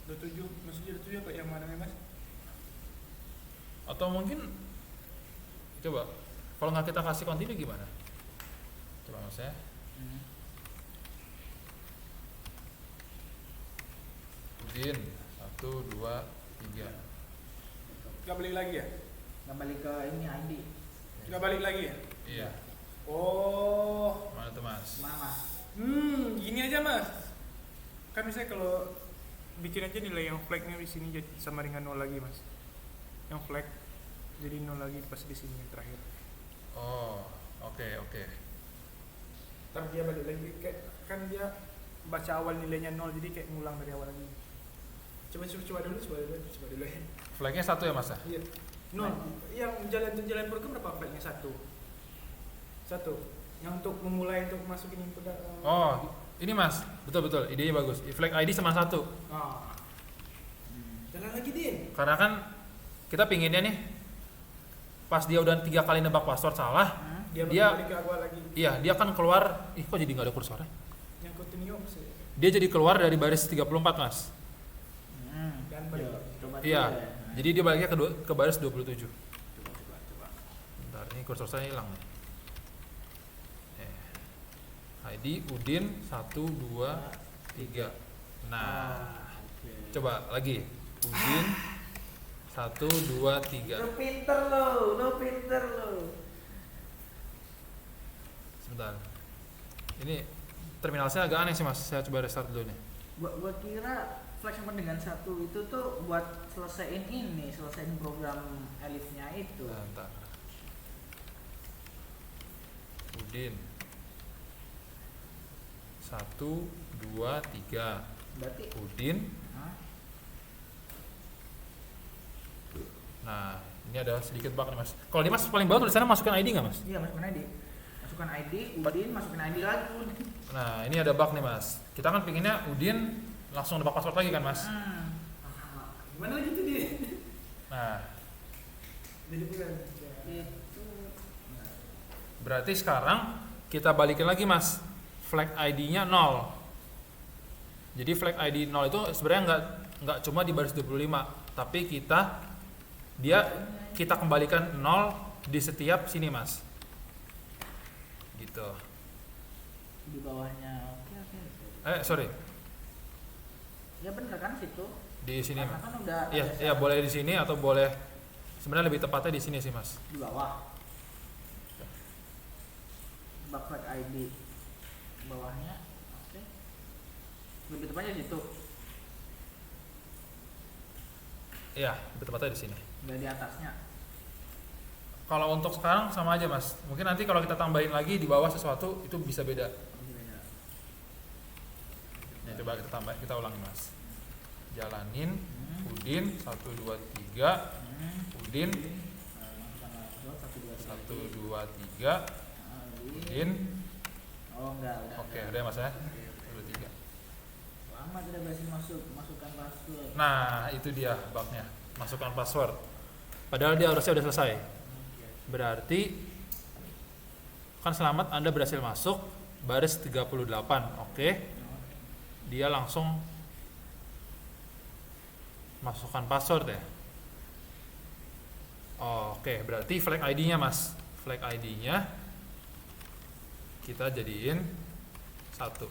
27, maksudnya 27 apa yang mana nih mas? Atau mungkin coba kalau nggak kita kasih continue gimana? Coba mas ya. Udin 1, 2, 3. Gak balik lagi ya? Nggak balik ke ini ID. Gak balik lagi ya? Iya. Oh, Mana tuh mas? Mana? gini aja mas. Kan misalnya kalau bikin aja nilai yang flagnya di sini jadi sama dengan 0 lagi mas. Yang flag jadi 0 lagi pas di sini yang terakhir. Oh, oke. Ntar dia balik lagi kayak kan dia baca awal nilainya 0 jadi kayak ngulang dari awal lagi. Coba dulu ya. Flagnya 1 ya mas ya? Iya. 0. Yang jalan program berapa flagnya? 1. Yang untuk memulai untuk masukin input data. Oh, ini mas, betul idenya bagus. Flag ID sama 1. Ah. Jalan lagi Din. Karena kan kita pinginnya nih pas dia udah 3 kali nebak password salah, Dia Dia- balik ke awal lagi. iya dia kan keluar. Kok jadi nggak ada kursornya? Yang continue sih. Dia jadi keluar dari baris 34 mas. Dan balik. Coba Iya. dulu ya. Jadi dia baliknya ke baris 27. Coba. Bentar, ini kursor saya hilang nih. ID Udin 1, 2, 3. Nah, Oke. coba lagi. Udin 1, 2, 3. Lo pinter lo. Sebentar. Ini terminal saya agak aneh sih mas. Saya coba restart dulu nih. Gua kira flag sama dengan 1 itu tuh buat selesaiin program Elifnya itu. Bentar. Udin 1, 2, 3. Berarti Udin. hah? Nah, ini ada sedikit bug nih mas. Kalau di mas paling bawah tulisannya masukkan ID nggak mas? Iya, masukin ID. Masukkan ID, Udin, masukin ID lagi. Udin. Nah, ini ada bug nih mas. Kita kan pinginnya Udin langsung nebak password lagi kan mas. Gimana lagi tuh Din? Nah, Jadi bukan. Itu berarti sekarang kita balikin lagi mas. Flag ID-nya 0. Jadi flag ID 0 itu sebenarnya nggak cuma di baris 25, tapi kita kembalikan 0 di setiap sini mas. Gitu. di bawahnya. Oke. Sorry, Ya bener kan situ. di sini. Karena kan udah Iya, ada iya boleh di sini atau boleh sebenarnya lebih tepatnya di sini sih mas. di bawah. Bak flag ID bawahnya. Oke. Lebih tepatnya di situ, Iya, lebih tepatnya di sini. nggak di atasnya. Kalau untuk sekarang sama aja mas. Mungkin nanti kalau kita tambahin lagi di bawah sesuatu itu bisa beda. Masih beda. Ya, coba kita ulangi mas. Jalanin Udin 1, 2, 3. Udin 1, 2, 3. Udin. Oh enggak, udah. Oke, udah ya mas ya. 1, 2, 3. Lama tidak berhasil masukkan Nah, itu dia bugnya. Masukkan password. Padahal dia harusnya udah selesai. Berarti kan selamat, Anda berhasil masuk baris 38. Oke. Dia langsung masukkan password ya. Oke, berarti flag ID-nya Mas. Flag ID-nya kita jadiin 1.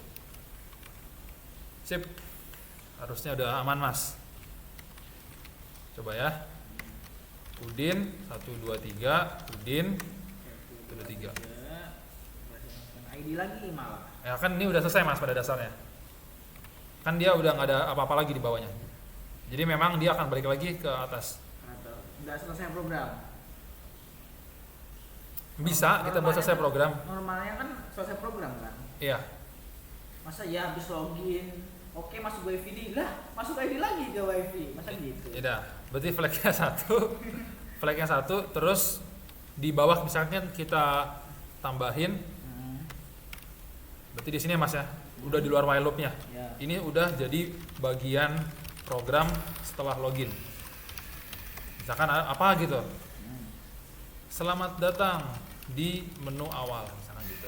Sip. Harusnya udah aman Mas. Coba ya. Udin 123, Udin 123. ID lagi malah. Ya kan ini udah selesai Mas pada dasarnya. Kan dia udah nggak ada apa-apa lagi di bawahnya. Jadi memang dia akan balik lagi ke atas. Atau udah selesai program. Bisa kita buat selesai program. Normalnya kan selesai program kan. Iya. Masa ya habis login, oke masuk WiFi lah, masuk ID lagi ke WiFi, masa gitu? Tidak. Berarti flagnya 1. Flagnya 1. Terus di bawah misalnya kita tambahin. Berarti di sini Mas ya, udah di luar while loop-nya. Ya. Ini udah jadi bagian program setelah login. Misalkan apa gitu. Selamat datang di menu awal, misalkan gitu.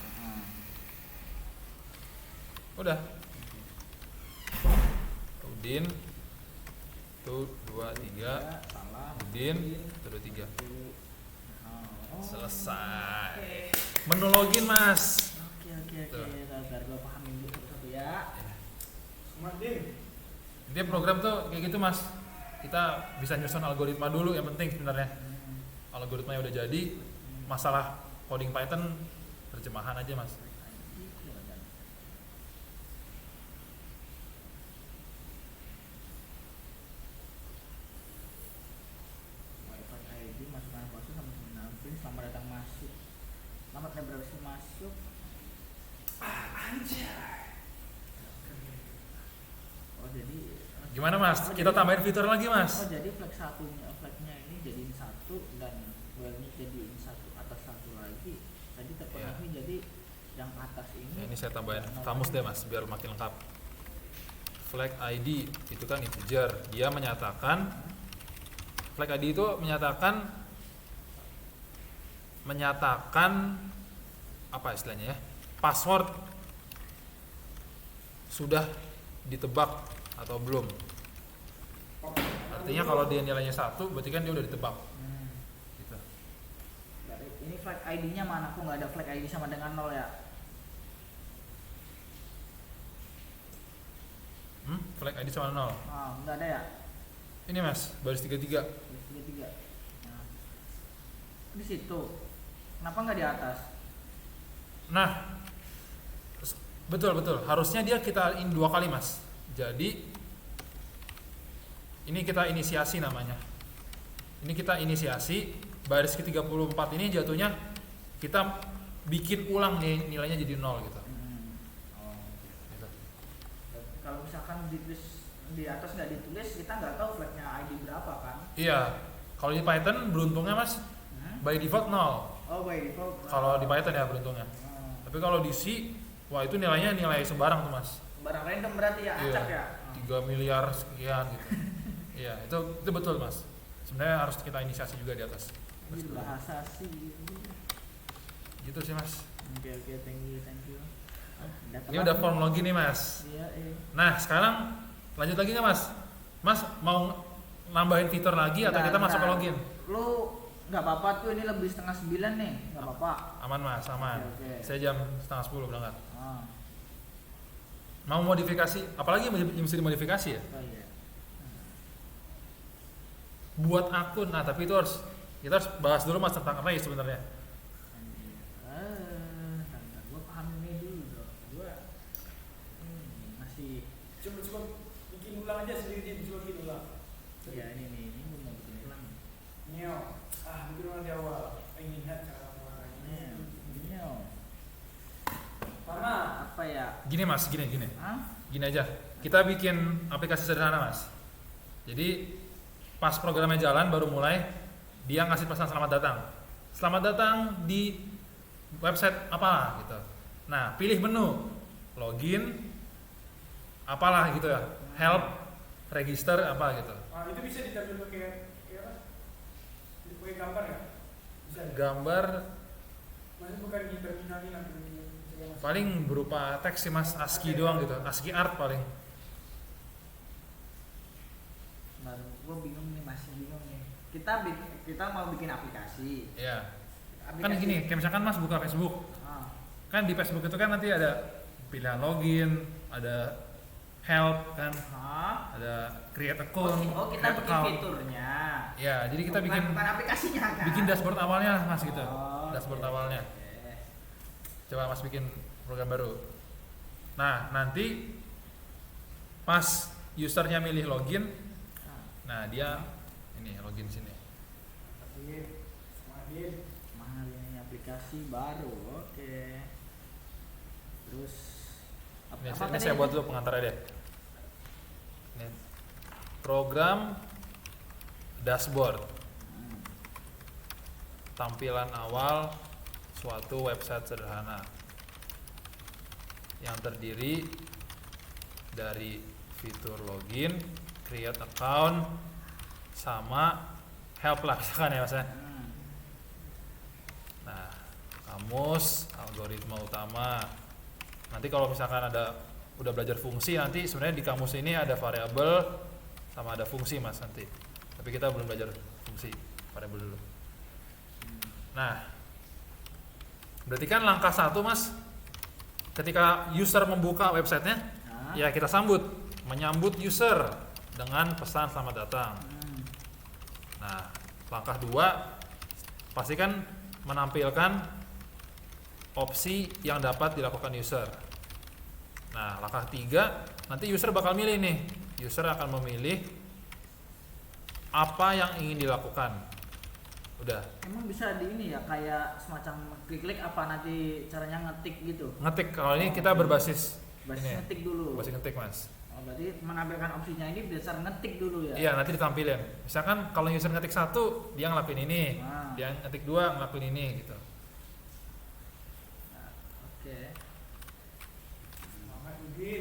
Udah. Udin 123, salah. Udin 123. Oh. Selesai. Menu login Mas. Oke. Tuh. Biar gue pahamin dulu satu-satu ya. Smart Dim. Intinya program tuh kayak gitu Mas. Kita bisa nyusun algoritma dulu yang penting sebenarnya. Algoritmanya udah jadi, masalah coding Python terjemahan aja Mas. Wi-Fi ID masukkan password sama menampilkan selamat datang masuk. Selamat berhasil masuk. Oh jadi Gimana Mas? Kita tambahin fitur lagi Mas. Oh jadi flagnya ini jadiin 1 dan while-nya jadiin 1 atas 1 lagi. Tadi terpenuhi jadi yang atas ini. Ini saya tambahin kamus deh Mas biar makin lengkap. Flag ID itu kan integer. Dia menyatakan flag ID itu menyatakan apa istilahnya ya? Password sudah ditebak atau belum. Artinya kalau dia nilainya 1 berarti kan dia udah ditebak. Gitu. Ini flag ID-nya mana? Aku nggak ada flag ID sama dengan 0 ya. Flag ID sama 0. Oh, nggak ada ya. Ini Mas, baris 33. 33. Nah, di situ. Kenapa nggak di atas? Nah, betul. Harusnya dia kita in 2 kali Mas. Jadi ini kita inisiasi namanya. Ini kita inisiasi baris ke-34 ini jatuhnya kita bikin ulang nih nilainya jadi 0 gitu. Oh. Gitu. Kalau misalkan ditulis di atas nggak ditulis, kita nggak tahu flagnya ID berapa kan? Iya. Kalau di Python beruntungnya Mas by default 0. Oh, by default. Kalau di Python ya beruntungnya. Tapi kalau di C, wah itu nilainya nilai sembarang tuh Mas. Barang random berarti ya, acak ya. 3 miliar sekian gitu. Iya, itu betul Mas. Sebenarnya harus kita inisiasi juga di atas. Ini bahasa sih. Gitu sih Mas. Oke, thank you. Ini udah form login nih Mas. Iya. Nah sekarang lanjut lagi nggak Mas? Mas mau nambahin fitur lagi atau kita masuk ke login? Lu nggak apa-apa tuh, ini lebih 8:30 nih, nggak apa-apa. Aman Mas, aman. Oke. Saya jam 9:30 berangkat. Ah. Mau modifikasi? Apalagi yang mesti dimodifikasi ya? Oh iya. Buat akun. Nah tapi itu kita harus bahas dulu Mas tentang array sebenarnya. Bentar, gua paham ini dulu bro. Gua masih. Coba bikin ulang aja sendiri, coba bikin ulang. Ya ini gua mau bikin ulang. Nyo, bikin ulang di awal. Ingin lihat cara mengarahnya. Ini Karena apa ya? Gini Mas, gini. Hah? Gini aja. Kita bikin aplikasi sederhana Mas. Jadi pas programnya jalan baru mulai, dia ngasih pesan selamat datang. Selamat datang di website apa gitu. Nah, pilih menu, login, apalah gitu ya, help, register apa gitu. Itu bisa ditampil pakai apa? Pakai gambar ya? Bisa. Gambar Maksudnya bukan di terminal ini nanti. paling berupa teks sih mas, ASCII doang gitu, ASCII art paling. Baru gue bingung nih, masih bingung nih. Kita mau bikin aplikasi. Iya. Kan gini, kayak misalkan mas buka Facebook, kan di Facebook itu kan nanti ada pilihan login, ada help kan, ada create account, Oh, kita create bikin account. fiturnya. Ya, jadi kita bikin bukan aplikasinya kan. bikin dashboard awalnya lah mas gitu, Oh, dashboard oke, awalnya. oke. Coba mas bikin program baru. Nah nanti pas usernya milih login, nah dia ini login sini. Mahal ini aplikasi baru, oke. Terus Ini, apa ini tadi? saya buat dulu pengantarnya deh. Ini program dashboard, tampilan awal suatu website sederhana yang terdiri dari fitur login, create account, sama help lah misalkan ya mas ya. Nah, kamus, algoritma utama. Nanti kalau misalkan udah belajar fungsi, nanti sebenarnya di kamus ini ada variabel sama ada fungsi mas nanti. Tapi kita belum belajar fungsi, variabel dulu. Nah, berarti kan langkah 1 mas, ketika user membuka websitenya, ya kita menyambut user dengan pesan selamat datang. Nah, langkah 2 pastikan menampilkan opsi yang dapat dilakukan user. Nah, langkah 3 nanti user bakal milih nih. User akan memilih apa yang ingin dilakukan. Udah. Emang bisa di ini ya, kayak semacam klik-klik apa nanti caranya ngetik gitu? Ngetik, kalau ini kita berbasis ini. Ngetik dulu. Basis ngetik mas. Oh, berarti menampilkan opsinya ini berdasar ngetik dulu ya? Iya, nanti ditampilin. Misalkan kalau user ngetik 1, dia ngelakuin ini. Dia ngetik 2, ngelakuin ini gitu. Nah, oke. Berarti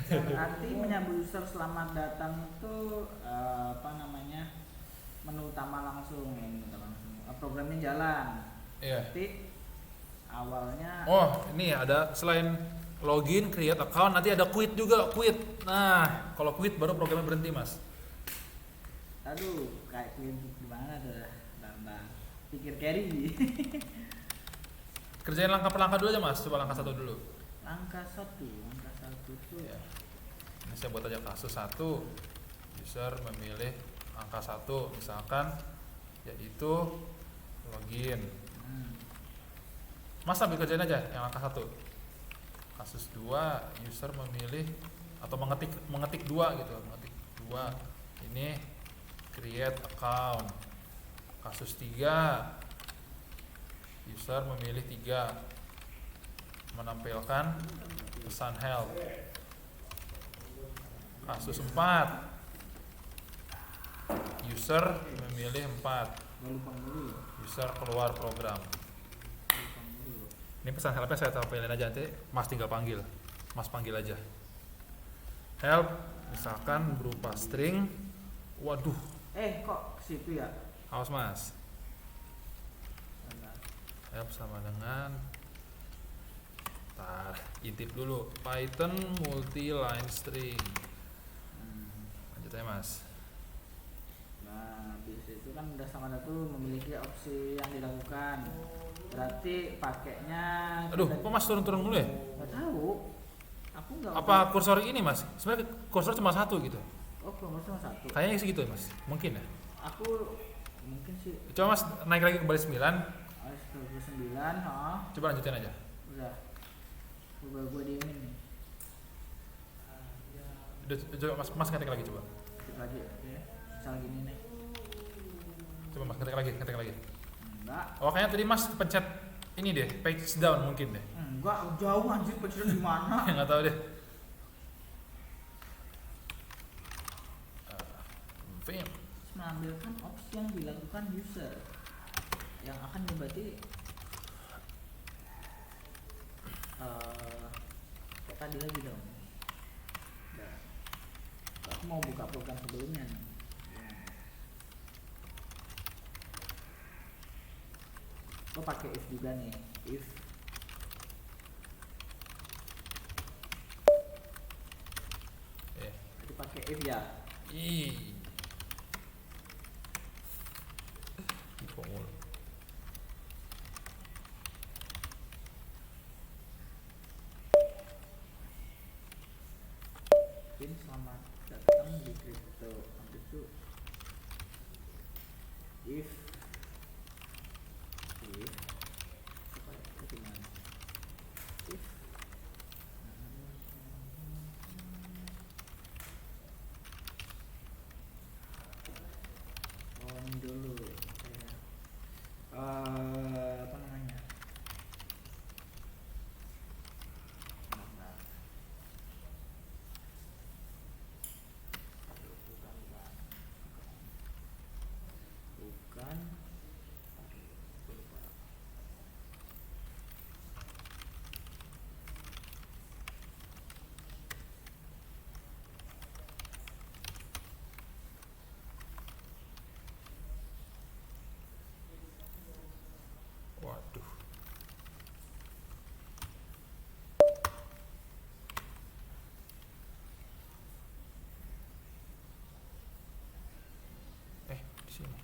Berarti menyambut user selamat datang itu apa namanya, menu utama langsung ya, programnya jalan. Iya. Berarti awalnya. Oh, ini ada selain login, create account, nanti ada quit juga, quit. Nah, kalau quit baru programnya berhenti mas. Aduh, kayak quit gimana tuh? Bang, pikir carry. Kerjain langkah per langkah dulu aja mas, coba langkah 1 dulu. Langkah satu tuh Ya. Ini saya buat aja kasus 1. User memilih angka 1 misalkan, yaitu login. Mas sambil kerjain aja yang angka 1. Kasus 2, user memilih atau mengetik 2 gitu, mengetik 2. Ini create account. Kasus 3, user memilih 3, menampilkan pesan help. Kasus 4, user memilih 4, user keluar program. Ini pesan helpnya saya tampilin aja, nanti mas tinggal panggil, mas panggil aja. Help misalkan berupa string. Waduh, kok situ ya? awas mas. Help sama dengan, intip dulu, Python multi line string. Lanjut aja mas. Nah, habis itu kan udah sama tuh memiliki opsi yang dilakukan. Berarti pakainya. Aduh, kok mas turun-turun dulu ya? Nggak tahu. Aku nggak. Apa kursor ini mas? Sebenarnya kursor cuma 1 gitu. Oh, kursor cuma 1. Kayaknya segitu ya mas, mungkin ya. Aku mungkin sih. Coba mas naik lagi ke baris 9. Baris 29, Coba lanjutin aja. Udah. Gue diemin nih. Coba mas ketik lagi coba. Ketik lagi, oke. Misal gini nih. Coba mas ketik lagi. Enggak. Oh kayaknya tadi mas pencet ini deh, page down mungkin deh. Enggak, jauh anjir, pencet di mana? Nggak tahu deh. Film. Mengambilkan opsi yang dilakukan user. Yang akan berarti kayak tadi lagi dong. Nah, aku mau buka program sebelumnya nih. Lo pakai if juga nih, if jadi pakai if ya. Ih. Dipongol. Pin selamat datang di crypto. Habis itu if apa ya, itu gimana? If ini dulu saya apa namanya? Bentar. Bukan lupa. Waduh. Di sini.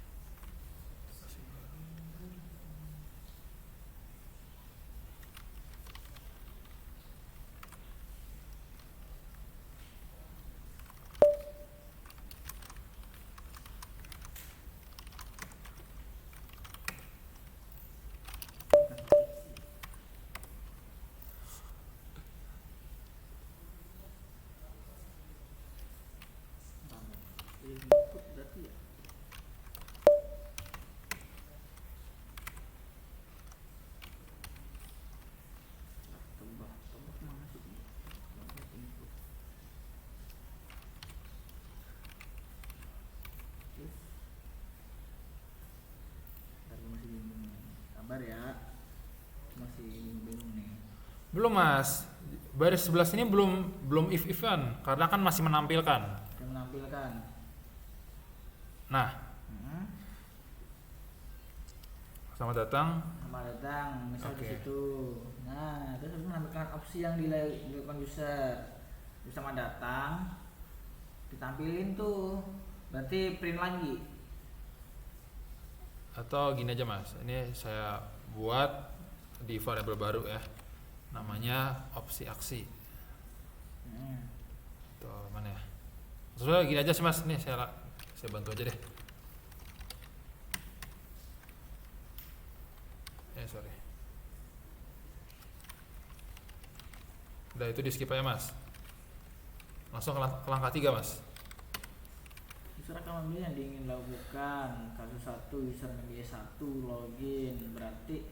Input berarti ya. Tebak mana sih ini? Input. If. Tadi masih bingung nih. Sabar ya. Masih bingung nih. Belum mas, baris 11 ini belum if-ifan karena kan masih menampilkan. Yang menampilkan. Nah, selamat datang. Selamat datang, misal Oke. di situ. Nah, terus harus menampilkan opsi yang dilakukan user. Terus selamat datang, ditampilin tuh. Berarti print lagi. Atau gini aja mas, ini saya buat di variabel baru ya, namanya opsi aksi. Tuh mana ya? Maksudnya gini aja sih mas, nih saya bantu aja deh. Sorry. Udah itu di skip aja mas. Langsung ke langkah 3 mas. User akan memilih yang diingin lakukan. Kasus 1, user memilih 1 login. Berarti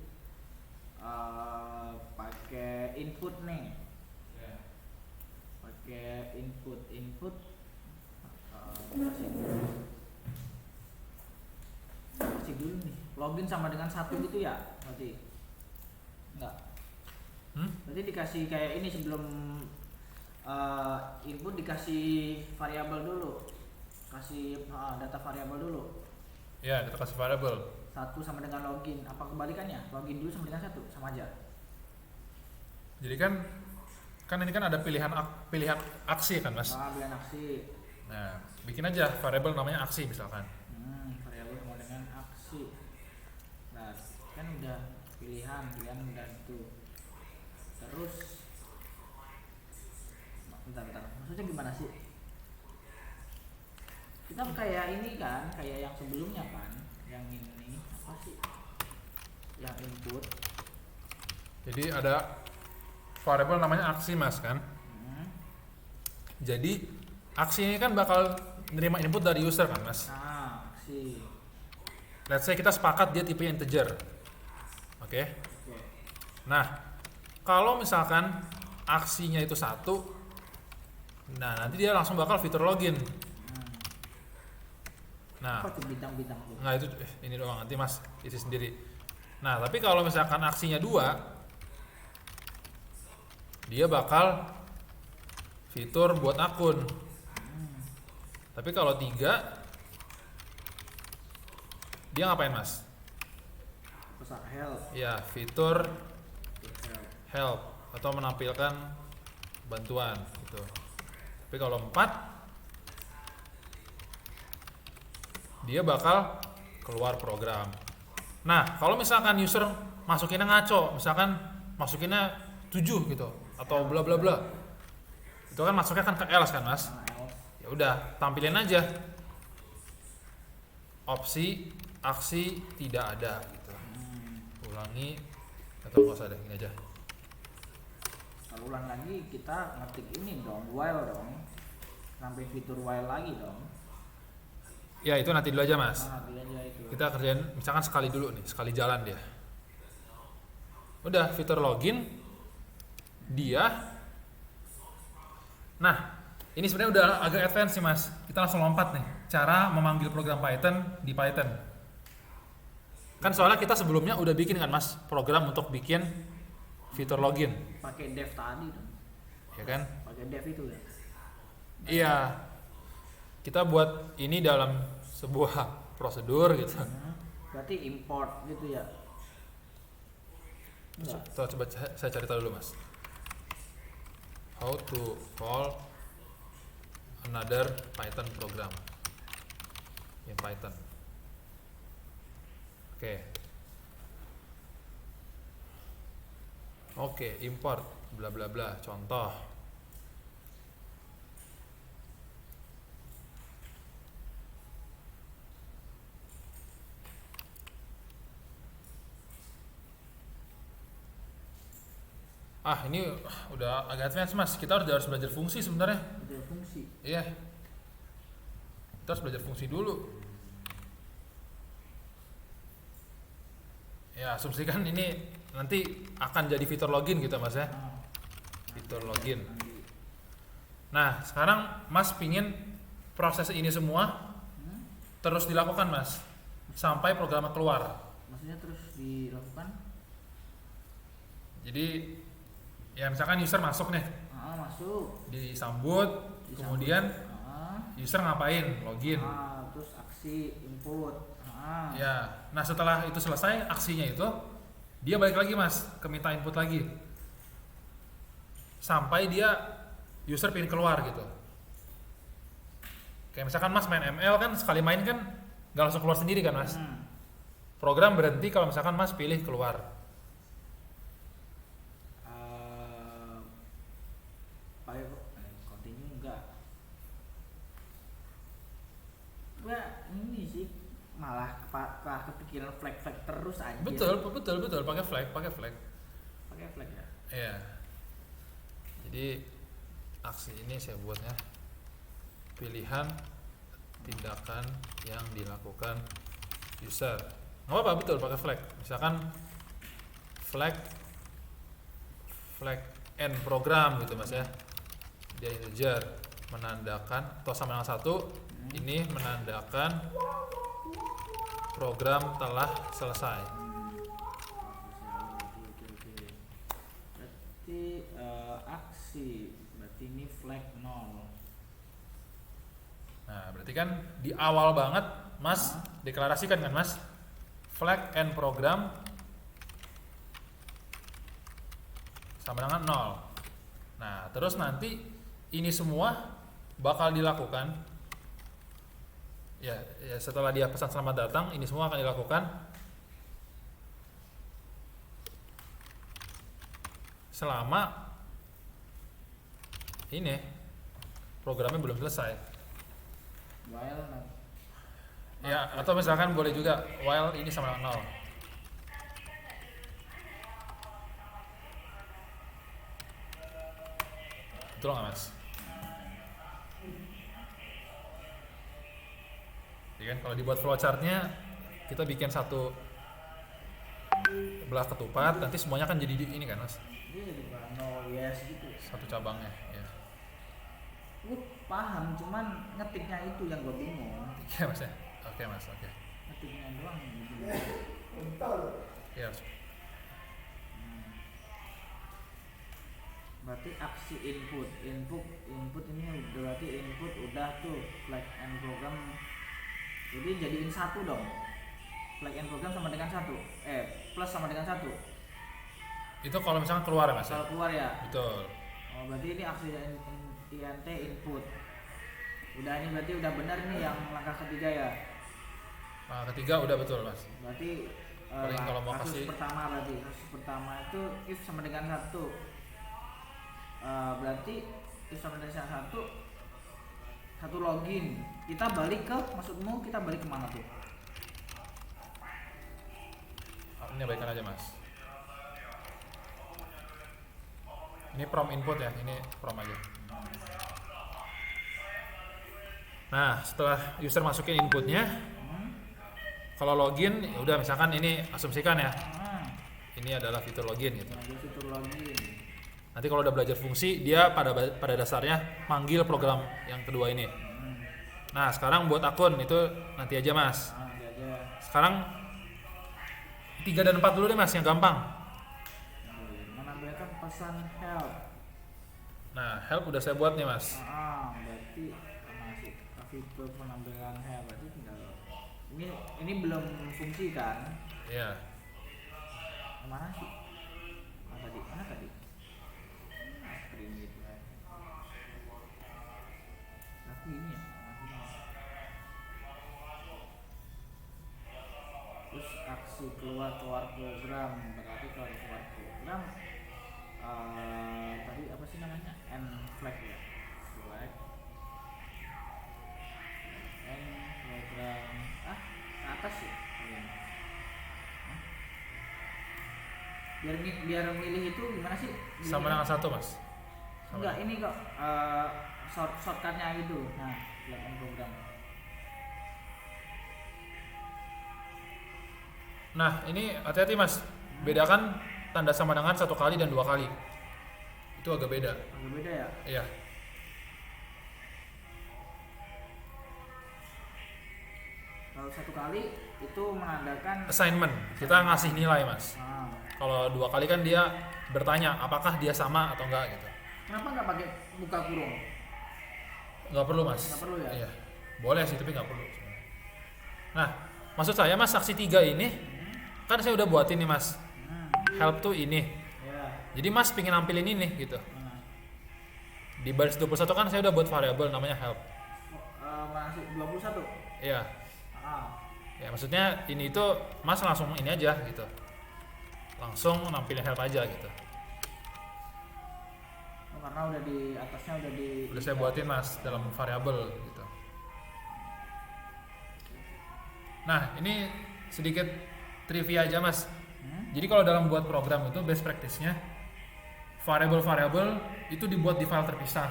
pakai input nih. Pakai input kasih dulu nih. Login sama dengan 1 gitu ya? Berarti enggak. Berarti dikasih kayak ini sebelum input dikasih variabel dulu. Kasih data variabel dulu. Ya, kita kasih variabel. 1 sama dengan login. Apa kebalikannya? Login dulu sama dengan 1 sama aja. Jadi kan ini kan ada pilihan aksi kan mas. Pilihan aksi. Nah, bikin aja variabel namanya aksi misalkan. Variabel sama dengan aksi. Nah, kan udah pilihan udah itu. Terus bentar. Maksudnya gimana sih? Kita kayak ini kan, kayak yang sebelumnya kan, yang ini apa sih? Yang input. Jadi ada variabel namanya aksi mas kan. Jadi aksi ini kan bakal nerima input dari user kan mas. Aksi. Let's say kita sepakat dia tipe integer. Oke. Nah, kalau misalkan aksinya itu 1, nah nanti dia langsung bakal fitur login. Nah, Apa tuh bintang-bintang tuh? nah itu ini doang, nanti mas isi sendiri. Nah, tapi kalau misalkan aksinya 2, dia bakal fitur buat akun. Tapi kalau 3 dia ngapain mas? Pesan help. Ya, fitur Help. help atau menampilkan bantuan gitu. Tapi kalau 4 dia bakal keluar program. Nah, kalau misalkan user masukinnya ngaco, misalkan masukinnya 7 gitu atau bla bla bla. Itu kan masuknya kan ke else kan, Mas? Else. Ya udah, tampilin aja. Opsi aksi tidak ada gitu. Ulangi atau nggak usah deh, gini aja. Kalau ulang lagi kita ngetik ini dong, while dong. Sampai fitur while lagi dong. Ya itu nanti dulu aja mas. Nah, nanti aja itu. Kita kerjain misalkan sekali dulu nih, sekali jalan dia. Udah fitur login dia. Nah ini sebenarnya udah agak advance sih mas. Kita langsung lompat nih. Cara memanggil program Python di Python. Kan soalnya kita sebelumnya udah bikin kan mas program untuk bikin fitur login, Pakai dev tadi dong. ya kan? Pakai dev itu ya. Iya. Kita buat ini dalam sebuah prosedur gitu. Berarti import gitu ya. Enggak. Coba saya cari tahu dulu mas. How to call another Python program in Python. Oke, import bla bla bla. Contoh. Ini udah agak advance mas. Kita harus belajar fungsi sebenarnya. Udah fungsi. Iya. Kita harus belajar fungsi dulu. Ya, asumsikan ini nanti akan jadi fitur login gitu mas ya. Fitur login. Nah, sekarang mas pingin proses ini semua terus dilakukan mas sampai programnya keluar. Maksudnya terus dilakukan? Jadi ya misalkan user masuk nih, Masuk. disambut, kemudian user ngapain? Login. Terus aksi input. Ya, nah setelah itu selesai aksinya itu dia balik lagi mas ke minta input lagi sampai dia user pingin keluar gitu. Kayak misalkan mas main ML kan sekali main kan nggak langsung keluar sendiri kan mas. Program berhenti kalau misalkan mas pilih keluar. Continue enggak? Gua ini sih malah kepikiran flag terus aja. Betul pakai flag. Pakai flag ya. Iya. Jadi aksi ini saya buatnya pilihan tindakan yang dilakukan user. Nggak apa-apa, betul pakai flag. Misalkan flag end program gitu mas ya. Dia integer menandakan atau sama dengan 1 ini menandakan program telah selesai. Berarti aksi, berarti ini flag 0. Nah, berarti kan di awal banget Mas deklarasikan kan Mas flag end program sama dengan 0. Nah, terus nanti ini semua bakal dilakukan ya setelah dia pesan selamat datang, ini semua akan dilakukan selama ini programnya belum selesai. While Ya, atau misalkan boleh juga while ini sama dengan 0. Betul nggak mas? Ya kan, kalau dibuat flowchartnya kita bikin satu belah ketupat, nanti semuanya kan jadi ini kan mas? dia jadi no yes gitu. Satu cabangnya. Ya. Paham, cuman ngetiknya itu yang gue bingung. Oke mas ya. Oke mas, oke. Ngetiknya doang gitu. Ya. Berarti aksi input ini berarti input udah tuh flag and program, jadi jadiin satu dong. Flag and program sama dengan satu, plus sama dengan satu Itu kalau misalkan keluar ya mas? kalau keluar ya. Betul. Oh berarti ini aksi int input. Udah, ini berarti udah benar nih yang langkah ketiga ya. Nah, ketiga udah betul mas. Berarti Paling kalau mau kasus kasih- kasus pertama itu if sama dengan satu. Berarti if sama dengan satu login, kita balik ke, maksudmu kita balik kemana tuh? Ini baikkan aja mas. Ini from input ya, ini from aja. Nah setelah user masukin inputnya, kalau login ya udah, misalkan ini asumsikan ya, ini adalah fitur login gitu. Ada fitur login. Nanti kalau udah belajar fungsi, dia pada dasarnya manggil program yang kedua ini. Nah sekarang buat akun itu nanti aja mas. Nanti aja. Sekarang 3 dan 4 dulu deh mas, yang gampang. Menambahkan pesan help. Nah help udah saya buat nih mas. Berarti masih fitur penampilan help, berarti tinggal ini belum fungsi kan? Iya. Mana sih? Mana tadi? Primitif. Tapi ini ya. Terus aksi keluar program, berarti keluar program. Tadi apa sih namanya? N flag ya. Flag. N program. Ke atas ya. Biar milih itu gimana sih? Sama dengan satu mas. Enggak, ini kok shortcutnya itu. Nah, flag and program. Nah ini hati-hati mas, bedakan tanda sama dengan 1 kali dan 2 kali. Itu agak beda. Agak beda ya? Iya. Kalau 1 kali itu menandakan Assignment, kita ngasih nilai mas. Kalau 2 kali kan dia bertanya apakah dia sama atau enggak gitu. Kenapa nggak pakai buka kurung? Nggak perlu mas. Nggak perlu ya? Iya. Boleh sih tapi nggak perlu. Nah maksud saya mas, aksi 3 ini kan saya udah buatin nih mas. Help tuh ini. Ya. Jadi mas pingin nampilin ini gitu. Di baris 21 kan saya udah buat variabel namanya help. Masih 21. Iya. Ya maksudnya ini itu mas langsung ini aja gitu. Langsung nampilin help aja gitu. Karena udah di atasnya Udah saya buatin mas dalam variabel gitu. Nah ini sedikit trivia aja mas. Jadi kalau dalam buat program itu best practice-nya variabel-variabel itu dibuat di file terpisah.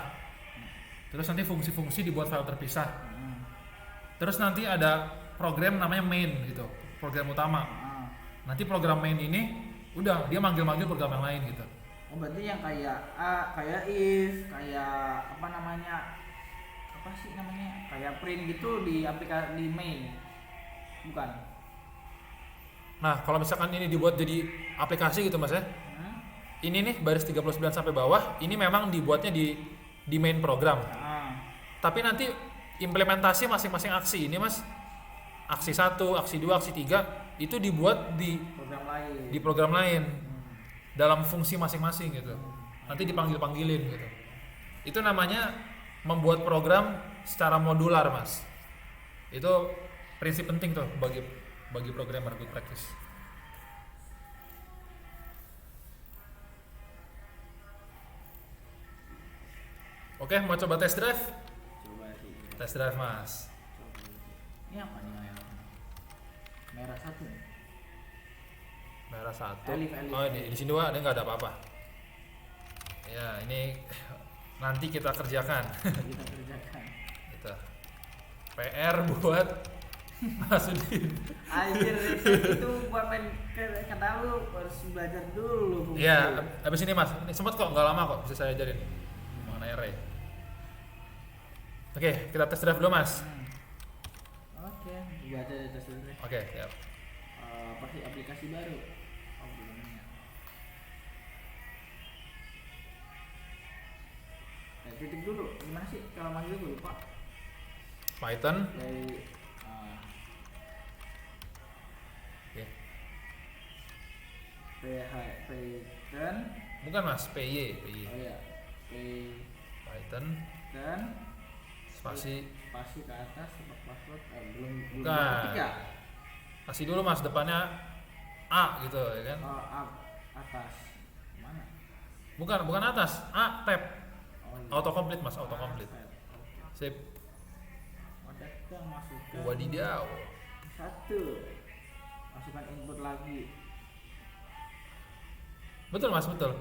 Terus nanti fungsi-fungsi dibuat file terpisah. Terus nanti ada program namanya main gitu, program utama. Nanti program main ini udah dia manggil-manggil program yang lain gitu. Oh berarti yang kayak if, kayak apa namanya? Apa sih namanya? Kayak print gitu di aplikasi di main. Bukan. Nah, kalau misalkan ini dibuat jadi aplikasi gitu Mas ya. Ini nih baris 39 sampai bawah, ini memang dibuatnya di main program. Tapi nanti implementasi masing-masing aksi ini Mas, aksi 1, aksi 2, aksi 3 itu dibuat di program lain. Dalam fungsi masing-masing gitu. Nanti dipanggil-panggilin gitu. Itu namanya membuat program secara modular, Mas. Itu prinsip penting tuh bagi programmer good practice. Oke, mau coba test drive? Coba sih. Test drive, Mas. Ini apa nih? Merah satu. Merah 1. Elif. Oh, di sini dua, ini nggak ada apa-apa. Ya, ini nanti kita kerjakan. Kita kerjakan. Gitu. PR buat Mas Udin. Anjir, itu buat main kata lu harus belajar dulu. Iya, habis ini Mas. Ini sempat kok, nggak lama kok bisa saya ajarin mengenai array. Oke, kita tes drive dulu Mas. Oke, baca tes drive. Oke, siap. Pakai aplikasi baru. Oh, belum ya. titik dulu. Gimana sih kalau manggil gue lupa. Python. Dari Oke. Python. Bukan mas, PY. Oh iya. Python. Dan Spasi. spasi ke atas tebak password. Belum Bukan. ketik ya? Kasih dulu mas, depannya A gitu ya kan? Atas. Mana? Bukan atas, A tab. Oh iya. Autocomplete mas, autocomplete. Oke. Sip. Udah kita masukkan. Wadidaw. 1. Masukkan input lagi. Betul mas, betul.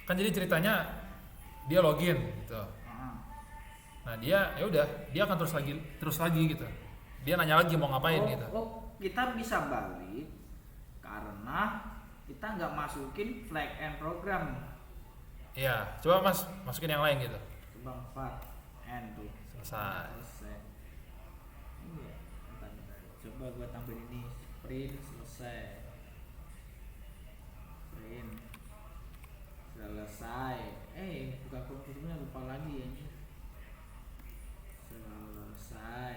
Kan jadi ceritanya dia login gitu. Nah dia ya udah, dia akan terus lagi gitu. Dia nanya lagi mau ngapain gitu. Kita bisa balik karena kita nggak masukin flag and program. Iya, coba mas masukin yang lain gitu. Coba 4 and tuh. Selesai. Iya, bentar. Coba gua tampilin ini print selesai. Print selesai. Buka kurung tutupnya lupa lagi ya ini. Selesai.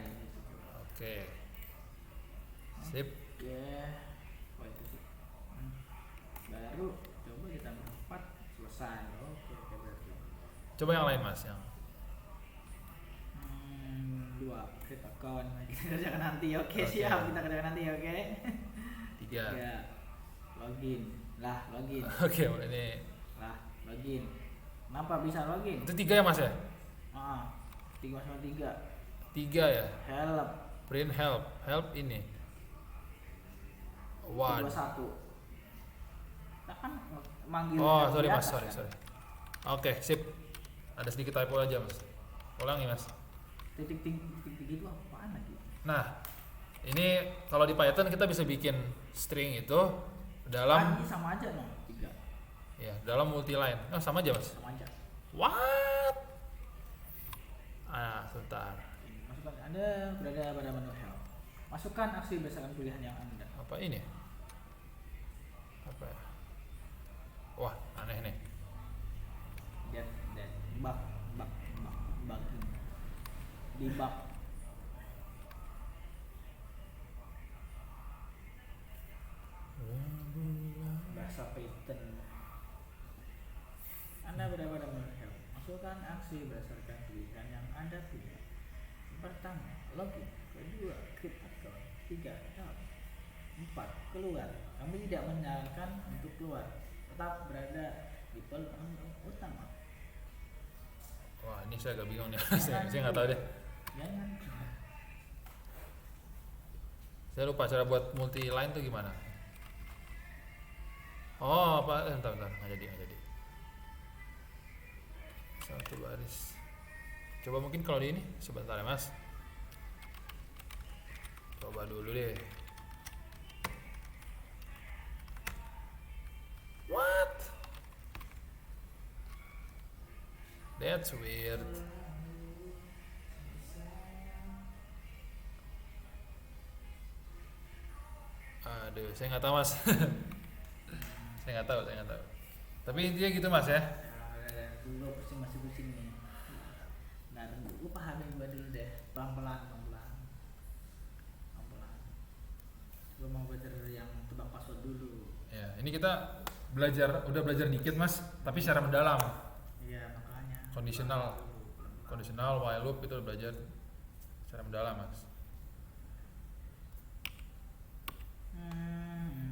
Oke. Sip. Oh itu sih. Baru coba kita 4 selesai. Oke berarti. Coba yang lain mas yang. 2 create account. Kita kerjakan nanti. Oke. Oke. Siap, kita kerjakan nanti. Oke. 3. Login. Oke, ini. Login. Kenapa bisa login? Itu 3 ya mas ya? 3 sama 3. 3 ya. Help. Print help ini. One. 21. Kita kan manggil. Oh sorry di mas, atas, sorry. kan? Oke, sip. Ada sedikit typo aja mas. Ulangi mas. Titik itu apaan lagi? Nah, ini kalau di Python kita bisa bikin string itu dalam Ini sama aja 3. ya dalam multi line. Oh sama aja mas. Sama aja. What? Sebentar. Masukkan Anda berada pada menu help. Masukkan aksi berdasarkan pilihan yang Anda. Apa ini? Apa ya? Wah, aneh nih. Dan bug debug. Bahasa Python. Anda berada pada menu help. Masukkan aksi berdasarkan pilihan yang Anda pilih. Pertama, login. Kedua, create account. 3, help. 4, keluar. Kami tidak menyarankan untuk keluar. Tetap berada di menu utama. Wah, ini saya agak bingung nih. saya nggak tahu deh. Jangan. Saya lupa cara buat multi line tuh gimana. Oh, apa? Bentar, nggak jadi. Satu baris. Coba mungkin kalau di ini sebentar ya mas. Coba dulu deh. What? That's weird. Aduh, saya nggak tahu mas. saya nggak tahu. Tapi intinya gitu mas ya. Dulu masih pusing nih. Nah, lu pahamin gua dulu deh, pelan-pelan. Gua mau belajar yang tebak password dulu. Ya, ini kita udah belajar dikit mas, tapi secara mendalam. Iya, makanya. Conditional, while loop itu udah belajar secara mendalam mas.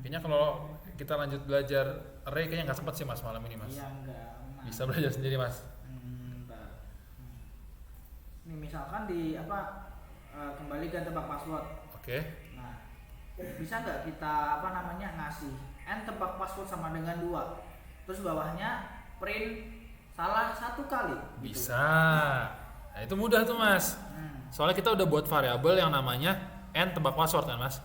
Kayaknya kalau kita lanjut belajar array kayaknya nggak sempat sih mas malam ini mas. Iya enggak. Bisa belajar sendiri mas. Ini misalkan di kembalikan tebak password. Oke. Nah, bisa nggak kita ngasih n tebak password sama dengan 2, terus bawahnya print salah 1 kali. Bisa. Nah itu mudah tuh mas. Soalnya kita udah buat variabel yang namanya n tebak password kan mas.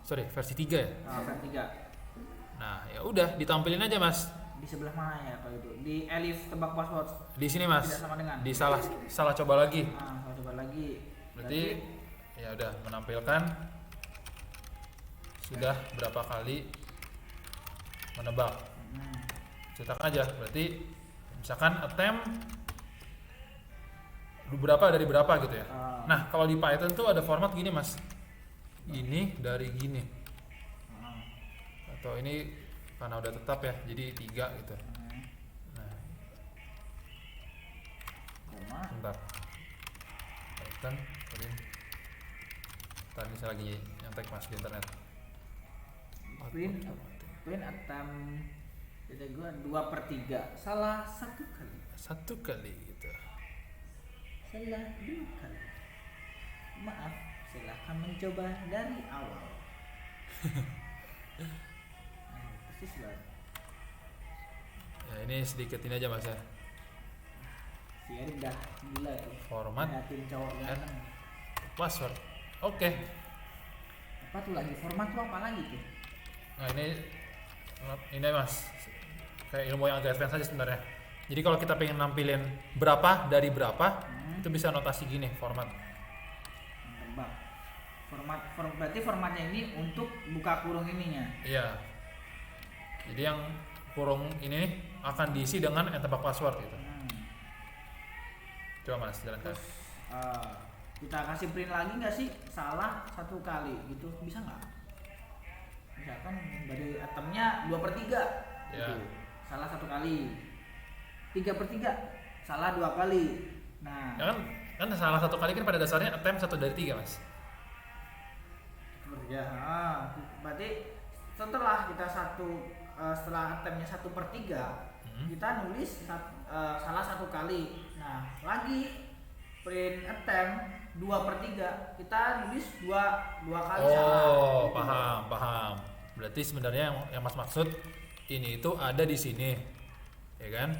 Sorry, versi 3 ya. Versi 3. Nah ya udah ditampilin aja mas. Di sebelah mana ya kalau itu? Di elif tebak password. Di sini mas. Tidak sama dengan. Di salah coba lagi. Salah coba lagi. Berarti ya udah menampilkan sudah berapa kali menebak. Cetak aja berarti misalkan attempt berapa dari berapa gitu ya. Nah kalau di Python tuh ada format gini mas, ini dari gini, atau ini karena udah tetap ya jadi 3 gitu. Nah bentar, Python print, tadi saya lagi nyantek mas di internet. Print attempt jadi gue 2/3 salah 1 kali. 1 kali gitu. Salah 2 kali. Maaf, silahkan mencoba dari awal. Persis banget. Ya ini sedikit ini aja mas ya. Si Erik dah gila tuh. Format Ngeliatin cowok ganteng. password. Oke. Apa tuh lagi? Format tuh apa lagi tuh? Nah ini mas, kayak ilmu yang agak advance aja sebenarnya. Jadi kalau kita pengen nampilin berapa dari berapa, itu bisa notasi gini format. Tebak. Berarti formatnya ini untuk buka kurung ininya. Iya. Jadi yang kurung ini akan diisi dengan tebak password gitu. Coba mas jalankan. Terus kita kasih print lagi nggak sih? Salah 1 kali gitu bisa nggak? Misalkan dari atomnya 2/3 Ya. gitu. Salah 1 kali. 3/3 salah 2 kali. Nah Ya kan salah 1 kali kan pada dasarnya attempt 1 dari 3 mas. ya berarti setelah kita setelah attemptnya 1/3 kita nulis salah 1 kali. Nah lagi print attempt 2/3 kita nulis dua kali salah. Oh Gitu. paham. Berarti sebenarnya yang mas maksud ini itu ada di sini, ya kan?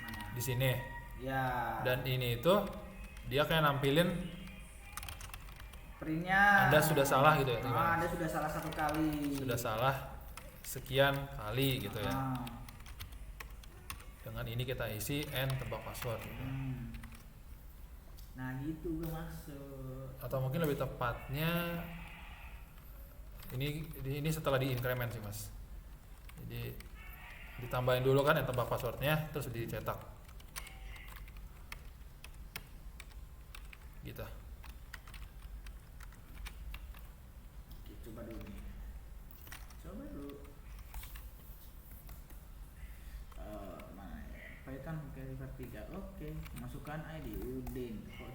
Mana? Di sini. Ya. Dan ini itu dia kayak nampilin printnya Anda sudah salah gitu ya. Anda sudah salah 1 kali. Sudah salah sekian kali gitu ya. Ah. Dengan ini kita isi and tebak password gitu. Nah gitu gue maksud. Atau mungkin lebih tepatnya ini setelah di increment sih mas. Jadi ditambahin dulu kan and tebak passwordnya terus dicetak gitu. Oke, coba dulu nih. Coba dulu. Mana ya? Python kalimat 3. Oke, masukkan ID Udin. Kok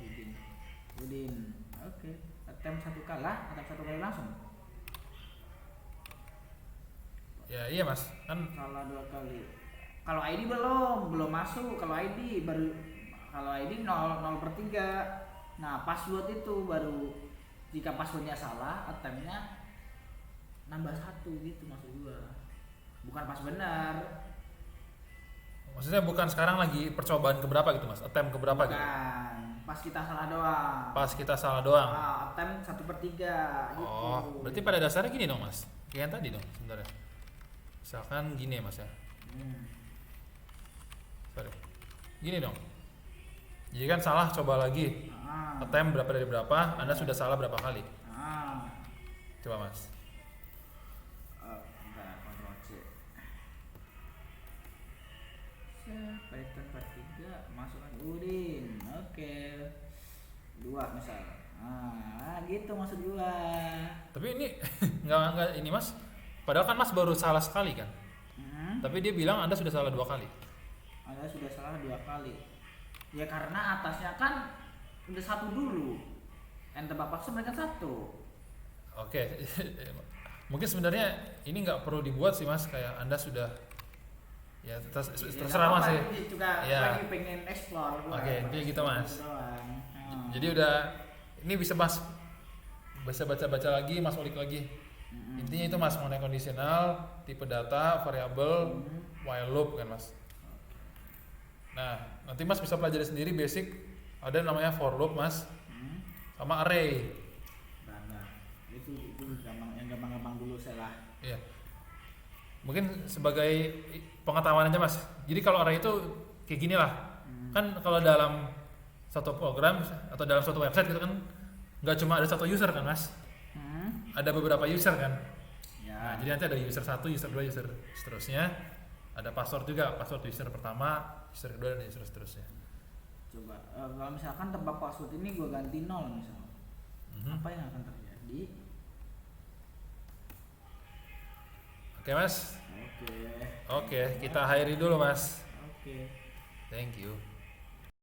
Udin. Oke. Attempt 1 kalah, attempt 1 kali langsung. Ya iya mas, kan Salah 2 kali. Kalau ID belum masuk. Kalau ID 0/3. Nah, password itu baru jika passwordnya salah, attemptnya nambah 1 gitu maksud gua. Bukan pas benar. maksudnya bukan sekarang lagi percobaan keberapa gitu mas, attempt keberapa gitu? Bukan. Pas kita salah doang. Pas kita salah doang. Attempt 1/3 gitu. Oh, berarti pada dasarnya gini dong mas, kayak yang tadi dong sebenarnya. Misalkan gini ya mas ya. Sorry. Gini dong. Jadi kan salah coba lagi. Attempt berapa dari berapa, Anda sudah salah berapa kali? Coba mas. Bentar, Ctrl C. Python 3 masukkan Udin. Oke. 2 misal. Gitu maksud gua. Tapi ini nggak ini mas. Padahal kan mas baru salah sekali kan. Tapi dia bilang Anda sudah salah 2 kali. Anda sudah salah 2 kali. Ya karena atasnya kan udah 1 dulu. Tebak paksa mereka 1. Oke. Mungkin sebenarnya ini nggak perlu dibuat sih mas, kayak Anda sudah ya terserah mas ya. Juga Ya. lagi pengen explore. Oke, jadi gitu mas. Doang. Jadi udah ini bisa mas baca lagi, mas ulik lagi. Intinya itu mas mengenai kondisional, tipe data, variabel, while loop kan mas. Nah nanti mas bisa pelajari sendiri basic, ada namanya for loop mas, sama array. Nah, itu gampang dulu saya lah. Iya. Mungkin sebagai pengetahuan aja mas. Jadi kalau array itu kayak gini lah. Kan kalau dalam satu program atau dalam suatu website gitu kan nggak cuma ada 1 user kan mas. Ada beberapa user kan. Ya. Nah, jadi nanti ada user 1, user 2, user seterusnya. ada password juga, password user pertama, user kedua dan user seterusnya. Coba kalau misalkan tebak password ini gue ganti 0 misalnya, apa yang akan terjadi? Oke mas. Oke. Oke, kita akhiri dulu mas. Oke. Thank you.